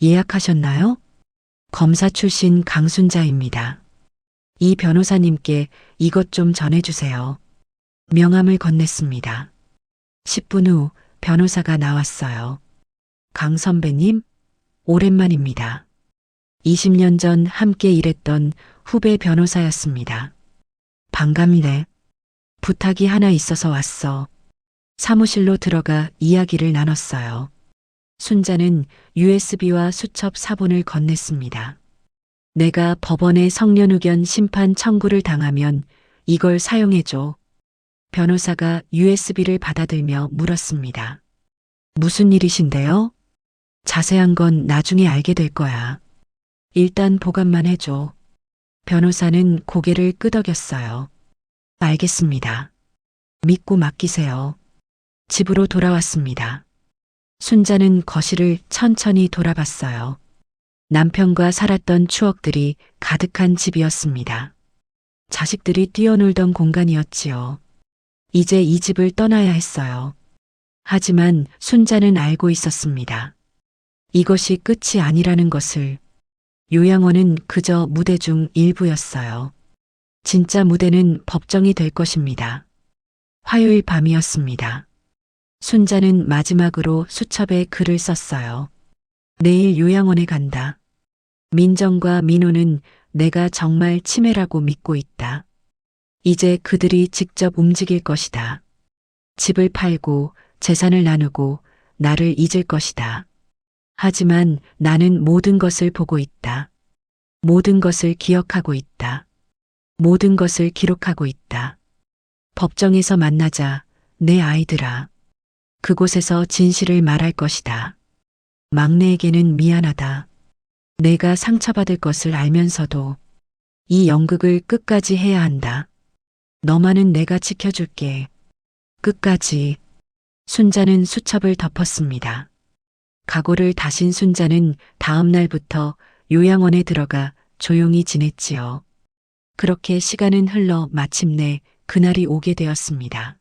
예약하셨나요? 검사 출신 강순자입니다. 이 변호사님께 이것 좀 전해주세요. 명함을 건넸습니다. 10분 후 변호사가 나왔어요. 강 선배님, 오랜만입니다. 20년 전 함께 일했던 후배 변호사였습니다. 반갑네. 부탁이 하나 있어서 왔어. 사무실로 들어가 이야기를 나눴어요. 순자는 USB와 수첩 사본을 건넸습니다. 내가 법원에 성년의견 심판 청구를 당하면 이걸 사용해줘. 변호사가 USB를 받아들며 물었습니다. 무슨 일이신데요? 자세한 건 나중에 알게 될 거야. 일단 보관만 해줘. 변호사는 고개를 끄덕였어요. 알겠습니다. 믿고 맡기세요. 집으로 돌아왔습니다. 순자는 거실을 천천히 돌아봤어요. 남편과 살았던 추억들이 가득한 집이었습니다. 자식들이 뛰어놀던 공간이었지요. 이제 이 집을 떠나야 했어요. 하지만 순자는 알고 있었습니다. 이것이 끝이 아니라는 것을. 요양원은 그저 무대 중 일부였어요. 진짜 무대는 법정이 될 것입니다. 화요일 밤이었습니다. 순자는 마지막으로 수첩에 글을 썼어요. 내일 요양원에 간다. 민정과 민호는 내가 정말 치매라고 믿고 있다. 이제 그들이 직접 움직일 것이다. 집을 팔고 재산을 나누고 나를 잊을 것이다. 하지만 나는 모든 것을 보고 있다. 모든 것을 기억하고 있다. 모든 것을 기록하고 있다. 법정에서 만나자, 내 아이들아. 그곳에서 진실을 말할 것이다. 막내에게는 미안하다. 내가 상처받을 것을 알면서도 이 연극을 끝까지 해야 한다. 너만은 내가 지켜줄게. 끝까지. 순자는 수첩을 덮었습니다. 각오를 다신 순자는 다음 날부터 요양원에 들어가 조용히 지냈지요. 그렇게 시간은 흘러 마침내 그날이 오게 되었습니다.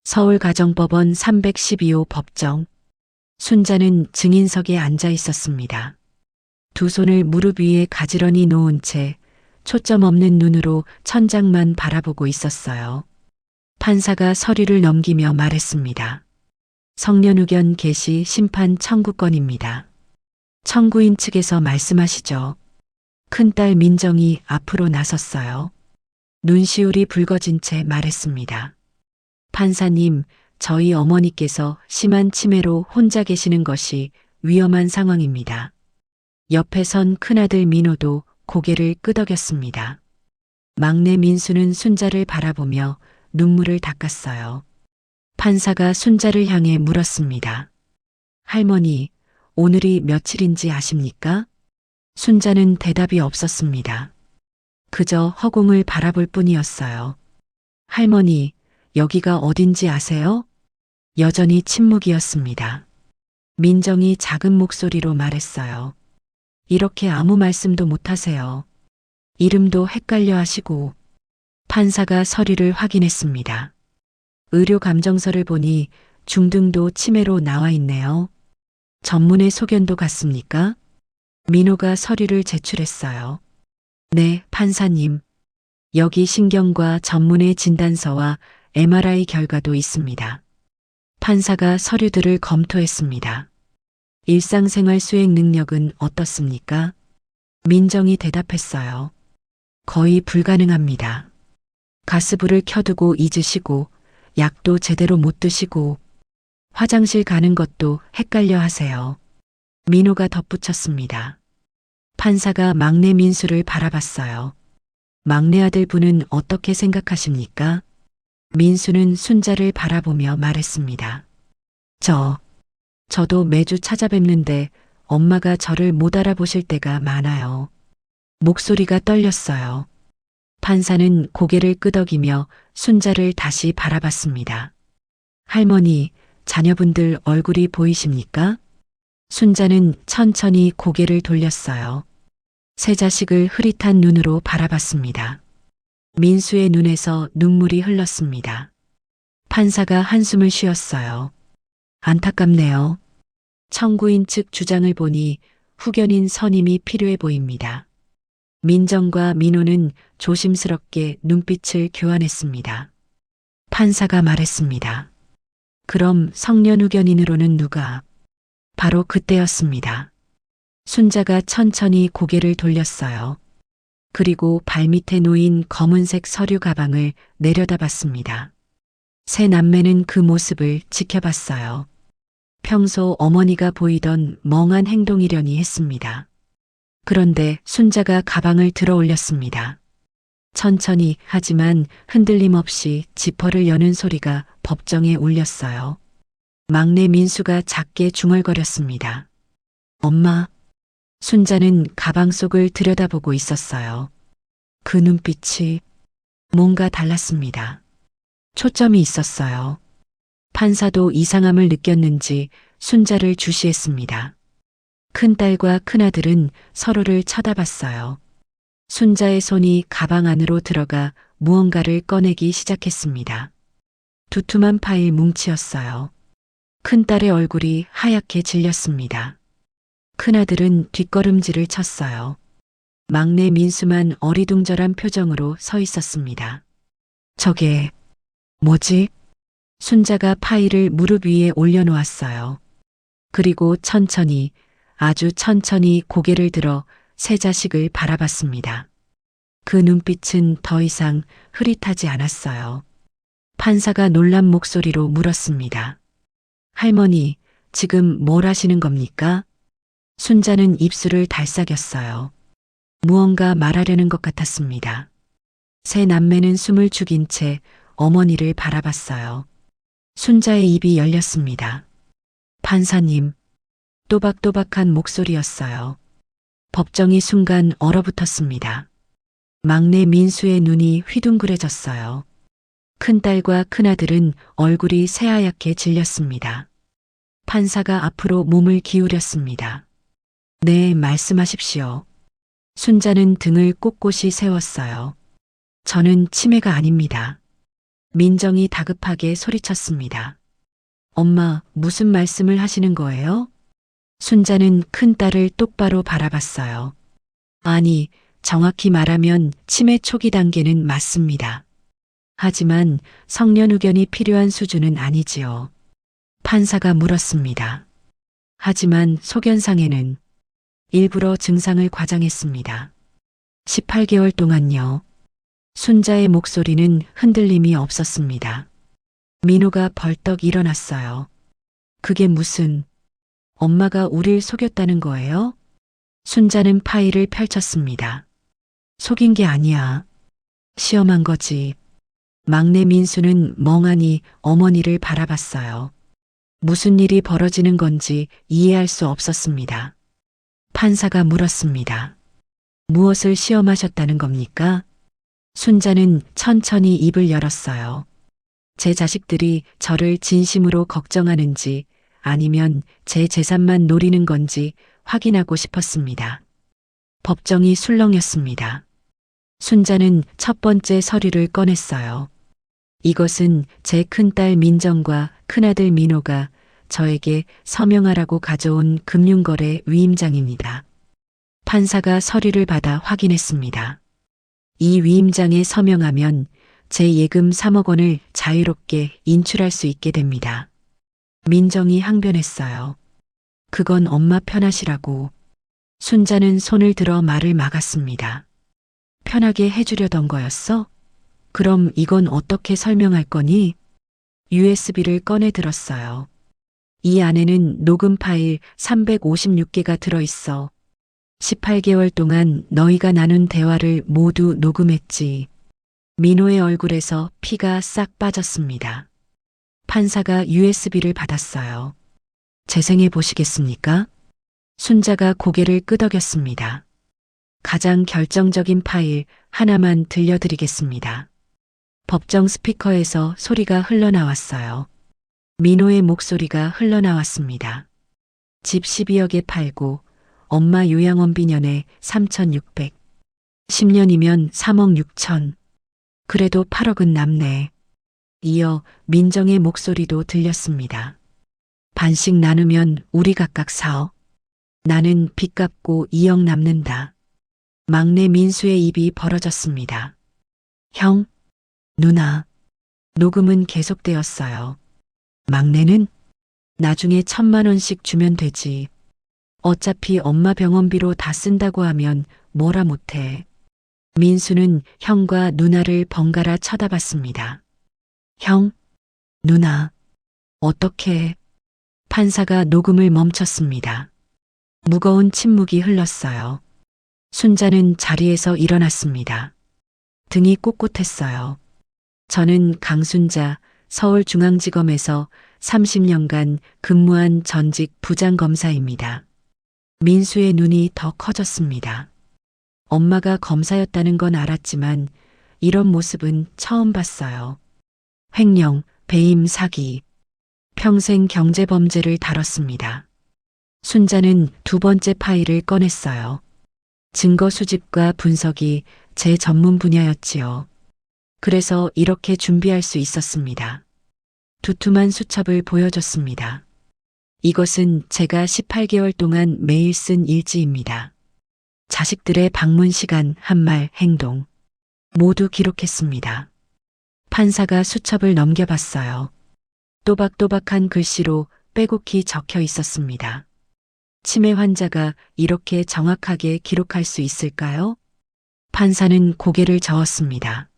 서울가정법원 312호 법정. 순자는 증인석에 앉아 있었습니다. 두 손을 무릎 위에 가지런히 놓은 채 초점 없는 눈으로 천장만 바라보고 있었어요. 판사가 서류를 넘기며 말했습니다. 성년의견 개시 심판 청구권입니다. 청구인 측에서 말씀하시죠. 큰딸 민정이 앞으로 나섰어요. 눈시울이 붉어진 채 말했습니다. 판사님, 저희 어머니께서 심한 치매로 혼자 계시는 것이 위험한 상황입니다. 옆에 선 큰아들 민호도 고개를 끄덕였습니다. 막내 민수는 순자를 바라보며 눈물을 닦았어요. 판사가 순자를 향해 물었습니다. 할머니, 오늘이 며칠인지 아십니까? 순자는 대답이 없었습니다. 그저 허공을 바라볼 뿐이었어요. 할머니, 여기가 어딘지 아세요? 여전히 침묵이었습니다. 민정이 작은 목소리로 말했어요. 이렇게 아무 말씀도 못하세요. 이름도 헷갈려 하시고. 판사가 서류를 확인했습니다. 의료 감정서를 보니 중등도 치매로 나와 있네요. 전문의 소견도 같습니까? 민호가 서류를 제출했어요. 네, 판사님. 여기 신경과 전문의 진단서와 MRI 결과도 있습니다. 판사가 서류들을 검토했습니다. 일상생활 수행 능력은 어떻습니까? 민정이 대답했어요. 거의 불가능합니다. 가스불을 켜두고 잊으시고 약도 제대로 못 드시고 화장실 가는 것도 헷갈려 하세요. 민호가 덧붙였습니다. 판사가 막내 민수를 바라봤어요. 막내 아들 분은 어떻게 생각하십니까? 민수는 순자를 바라보며 말했습니다. 저도 매주 찾아뵙는데 엄마가 저를 못 알아보실 때가 많아요. 목소리가 떨렸어요. 판사는 고개를 끄덕이며 순자를 다시 바라봤습니다. 할머니, 자녀분들 얼굴이 보이십니까? 순자는 천천히 고개를 돌렸어요. 새 자식을 흐릿한 눈으로 바라봤습니다. 민수의 눈에서 눈물이 흘렀습니다. 판사가 한숨을 쉬었어요. 안타깝네요. 청구인 측 주장을 보니 후견인 선임이 필요해 보입니다. 민정과 민호는 조심스럽게 눈빛을 교환했습니다. 판사가 말했습니다. 그럼 성년후견인으로는 누가? 바로 그때였습니다. 순자가 천천히 고개를 돌렸어요. 그리고 발밑에 놓인 검은색 서류 가방을 내려다봤습니다. 세 남매는 그 모습을 지켜봤어요. 평소 어머니가 보이던 멍한 행동이려니 했습니다. 그런데 순자가 가방을 들어 올렸습니다. 천천히 하지만 흔들림 없이 지퍼를 여는 소리가 법정에 울렸어요. 막내 민수가 작게 중얼거렸습니다. 엄마. 순자는 가방 속을 들여다보고 있었어요. 그 눈빛이 뭔가 달랐습니다. 초점이 있었어요. 판사도 이상함을 느꼈는지 순자를 주시했습니다. 큰딸과 큰아들은 서로를 쳐다봤어요. 순자의 손이 가방 안으로 들어가 무언가를 꺼내기 시작했습니다. 두툼한 파일 뭉치였어요. 큰딸의 얼굴이 하얗게 질렸습니다. 큰아들은 뒷걸음질을 쳤어요. 막내 민수만 어리둥절한 표정으로 서 있었습니다. 저게 뭐지? 순자가 파일을 무릎 위에 올려놓았어요. 그리고 천천히, 아주 천천히 고개를 들어 세 자식을 바라봤습니다. 그 눈빛은 더 이상 흐릿하지 않았어요. 판사가 놀란 목소리로 물었습니다. 할머니, 지금 뭘 하시는 겁니까? 순자는 입술을 달싹였어요. 무언가 말하려는 것 같았습니다. 세 남매는 숨을 죽인 채 어머니를 바라봤어요. 순자의 입이 열렸습니다. 판사님, 또박또박한 목소리였어요. 법정이 순간 얼어붙었습니다. 막내 민수의 눈이 휘둥그레졌어요. 큰딸과 큰아들은 얼굴이 새하얗게 질렸습니다. 판사가 앞으로 몸을 기울였습니다. 네, 말씀하십시오. 순자는 등을 꼿꼿이 세웠어요. 저는 치매가 아닙니다. 민정이 다급하게 소리쳤습니다. 엄마, 무슨 말씀을 하시는 거예요? 순자는 큰딸을 똑바로 바라봤어요. 아니, 정확히 말하면 치매 초기 단계는 맞습니다. 하지만 성년후견이 필요한 수준은 아니지요. 판사가 물었습니다. 하지만 소견상에는 일부러 증상을 과장했습니다. 18개월 동안요. 순자의 목소리는 흔들림이 없었습니다. 민호가 벌떡 일어났어요. 그게 무슨, 엄마가 우릴 속였다는 거예요? 순자는 파일을 펼쳤습니다. 속인 게 아니야. 시험한 거지. 막내 민수는 멍하니 어머니를 바라봤어요. 무슨 일이 벌어지는 건지 이해할 수 없었습니다. 판사가 물었습니다. 무엇을 시험하셨다는 겁니까? 순자는 천천히 입을 열었어요. 제 자식들이 저를 진심으로 걱정하는지 아니면 제 재산만 노리는 건지 확인하고 싶었습니다. 법정이 술렁였습니다. 순자는 첫 번째 서류를 꺼냈어요. 이것은 제 큰딸 민정과 큰아들 민호가 저에게 서명하라고 가져온 금융거래 위임장입니다. 판사가 서류를 받아 확인했습니다. 이 위임장에 서명하면 제 예금 3억 원을 자유롭게 인출할 수 있게 됩니다. 민정이 항변했어요. 그건 엄마 편하시라고. 순자는 손을 들어 말을 막았습니다. 편하게 해주려던 거였어? 그럼 이건 어떻게 설명할 거니? USB를 꺼내 들었어요. 이 안에는 녹음 파일 356개가 들어있어. 18개월 동안 너희가 나눈 대화를 모두 녹음했지. 민호의 얼굴에서 피가 싹 빠졌습니다. 판사가 USB를 받았어요. 재생해 보시겠습니까? 순자가 고개를 끄덕였습니다. 가장 결정적인 파일 하나만 들려드리겠습니다. 법정 스피커에서 소리가 흘러나왔어요. 민호의 목소리가 흘러나왔습니다. 집 12억에 팔고 엄마 요양원비 년에 3,600. 10년이면 3억 6천. 그래도 8억은 남네. 이어 민정의 목소리도 들렸습니다. 반씩 나누면 우리 각각 4억. 나는 빚 갚고 2억 남는다. 막내 민수의 입이 벌어졌습니다. 형, 누나. 녹음은 계속되었어요. 막내는 나중에 1,000만 원씩 주면 되지. 어차피 엄마 병원비로 다 쓴다고 하면 뭐라 못해. 민수는 형과 누나를 번갈아 쳐다봤습니다. 형, 누나, 어떻게? 판사가 녹음을 멈췄습니다. 무거운 침묵이 흘렀어요. 순자는 자리에서 일어났습니다. 등이 꼿꼿했어요. 저는 강순자 서울중앙지검에서 30년간 근무한 전직 부장검사입니다. 민수의 눈이 더 커졌습니다. 엄마가 검사였다는 건 알았지만 이런 모습은 처음 봤어요. 횡령, 배임, 사기. 평생 경제범죄를 다뤘습니다. 순자는 두 번째 파일을 꺼냈어요. 증거 수집과 분석이 제 전문 분야였지요. 그래서 이렇게 준비할 수 있었습니다. 두툼한 수첩을 보여줬습니다. 이것은 제가 18개월 동안 매일 쓴 일지입니다. 자식들의 방문 시간, 한 말, 행동 모두 기록했습니다. 판사가 수첩을 넘겨봤어요. 또박또박한 글씨로 빼곡히 적혀 있었습니다. 치매 환자가 이렇게 정확하게 기록할 수 있을까요? 판사는 고개를 저었습니다.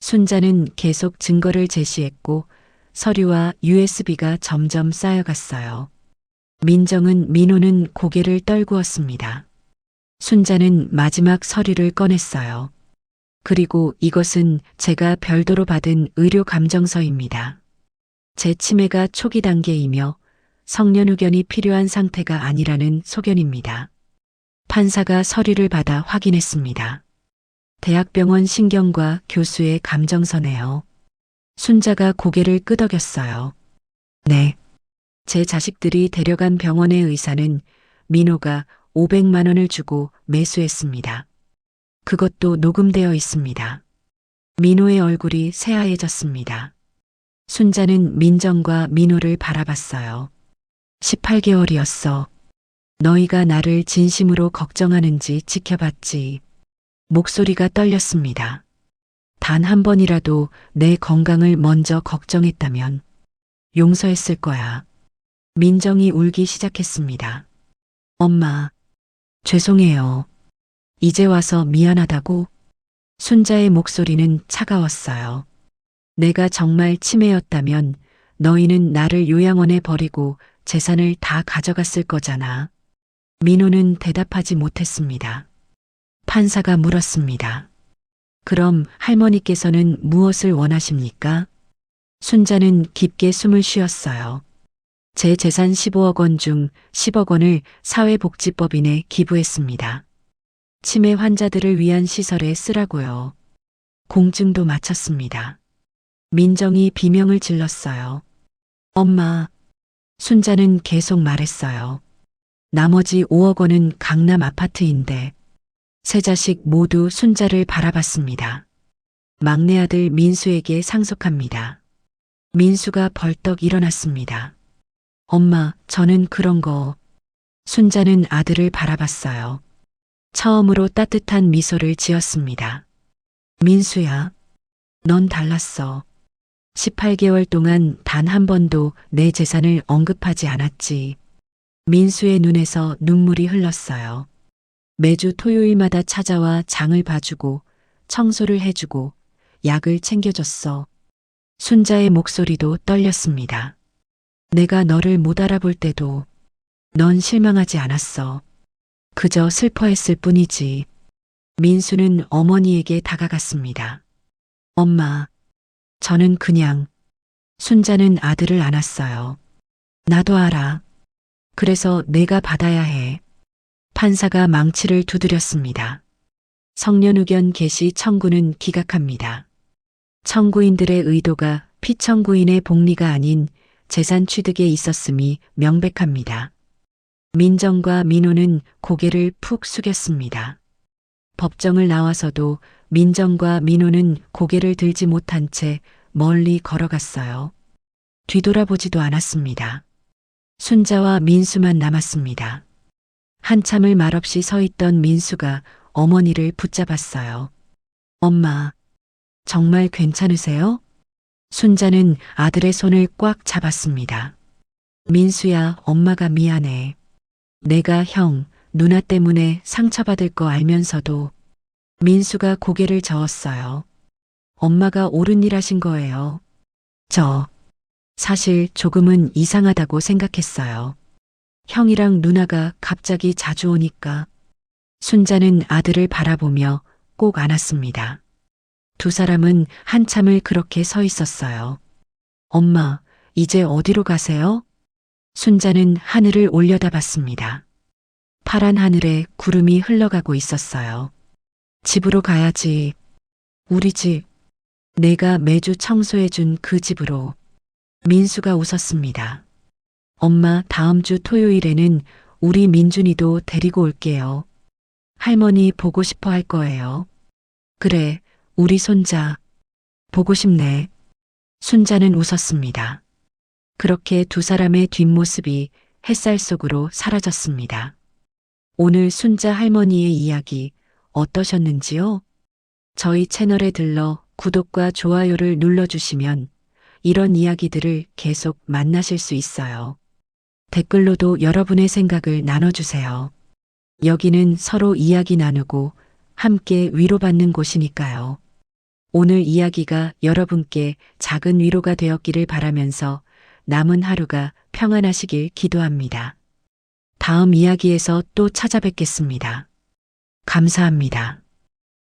순자는 계속 증거를 제시했고 서류와 USB가 점점 쌓여갔어요. 민정은 민호는 고개를 떨구었습니다. 순자는 마지막 서류를 꺼냈어요. 그리고 이것은 제가 별도로 받은 의료 감정서입니다. 제 치매가 초기 단계이며 성년 의견이 필요한 상태가 아니라는 소견입니다. 판사가 서류를 받아 확인했습니다. 대학병원 신경과 교수의 감정서네요. 순자가 고개를 끄덕였어요. 네. 제 자식들이 데려간 병원의 의사는 민호가 500만 원을 주고 매수했습니다. 그것도 녹음되어 있습니다. 민호의 얼굴이 새하얘졌습니다. 순자는 민정과 민호를 바라봤어요. 18개월이었어. 너희가 나를 진심으로 걱정하는지 지켜봤지. 목소리가 떨렸습니다. 단 한 번이라도 내 건강을 먼저 걱정했다면 용서했을 거야. 민정이 울기 시작했습니다. 엄마, 죄송해요. 이제 와서 미안하다고? 순자의 목소리는 차가웠어요. 내가 정말 치매였다면 너희는 나를 요양원에 버리고 재산을 다 가져갔을 거잖아. 민호는 대답하지 못했습니다. 판사가 물었습니다. 그럼 할머니께서는 무엇을 원하십니까? 순자는 깊게 숨을 쉬었어요. 제 재산 15억 원 중 10억 원을 사회복지법인에 기부했습니다. 치매 환자들을 위한 시설에 쓰라고요. 공증도 마쳤습니다. 민정이 비명을 질렀어요. 엄마. 순자는 계속 말했어요. 나머지 5억 원은 강남 아파트인데. 세 자식 모두 순자를 바라봤습니다. 막내 아들 민수에게 상속합니다. 민수가 벌떡 일어났습니다. 엄마, 저는 그런 거. 순자는 아들을 바라봤어요. 처음으로 따뜻한 미소를 지었습니다. 민수야, 넌 달랐어. 18개월 동안 단 한 번도 내 재산을 언급하지 않았지. 민수의 눈에서 눈물이 흘렀어요. 매주 토요일마다 찾아와 장을 봐주고 청소를 해주고 약을 챙겨줬어. 순자의 목소리도 떨렸습니다. 내가 너를 못 알아볼 때도 넌 실망하지 않았어. 그저 슬퍼했을 뿐이지. 민수는 어머니에게 다가갔습니다. 엄마, 저는 그냥. 순자는 아들을 안았어요. 나도 알아. 그래서 내가 받아야 해. 판사가 망치를 두드렸습니다. 성년 의견 개시 청구는 기각합니다. 청구인들의 의도가 피청구인의 복리가 아닌 재산 취득에 있었음이 명백합니다. 민정과 민호는 고개를 푹 숙였습니다. 법정을 나와서도 민정과 민호는 고개를 들지 못한 채 멀리 걸어갔어요. 뒤돌아보지도 않았습니다. 순자와 민수만 남았습니다. 한참을 말없이 서 있던 민수가 어머니를 붙잡았어요. 엄마, 정말 괜찮으세요? 순자는 아들의 손을 꽉 잡았습니다. 민수야, 엄마가 미안해. 내가 형, 누나 때문에 상처받을 거 알면서도. 민수가 고개를 저었어요. 엄마가 옳은 일 하신 거예요. 저, 사실 조금은 이상하다고 생각했어요. 형이랑 누나가 갑자기 자주 오니까. 순자는 아들을 바라보며 꼭 안았습니다. 두 사람은 한참을 그렇게 서 있었어요. 엄마, 이제 어디로 가세요? 순자는 하늘을 올려다봤습니다. 파란 하늘에 구름이 흘러가고 있었어요. 집으로 가야지. 우리 집. 내가 매주 청소해준 그 집으로. 민수가 웃었습니다. 엄마, 다음 주 토요일에는 우리 민준이도 데리고 올게요. 할머니 보고 싶어 할 거예요. 그래, 우리 손자. 보고 싶네. 순자는 웃었습니다. 그렇게 두 사람의 뒷모습이 햇살 속으로 사라졌습니다. 오늘 순자 할머니의 이야기 어떠셨는지요? 저희 채널에 들러 구독과 좋아요를 눌러주시면 이런 이야기들을 계속 만나실 수 있어요. 댓글로도 여러분의 생각을 나눠주세요. 여기는 서로 이야기 나누고 함께 위로받는 곳이니까요. 오늘 이야기가 여러분께 작은 위로가 되었기를 바라면서 남은 하루가 평안하시길 기도합니다. 다음 이야기에서 또 찾아뵙겠습니다. 감사합니다.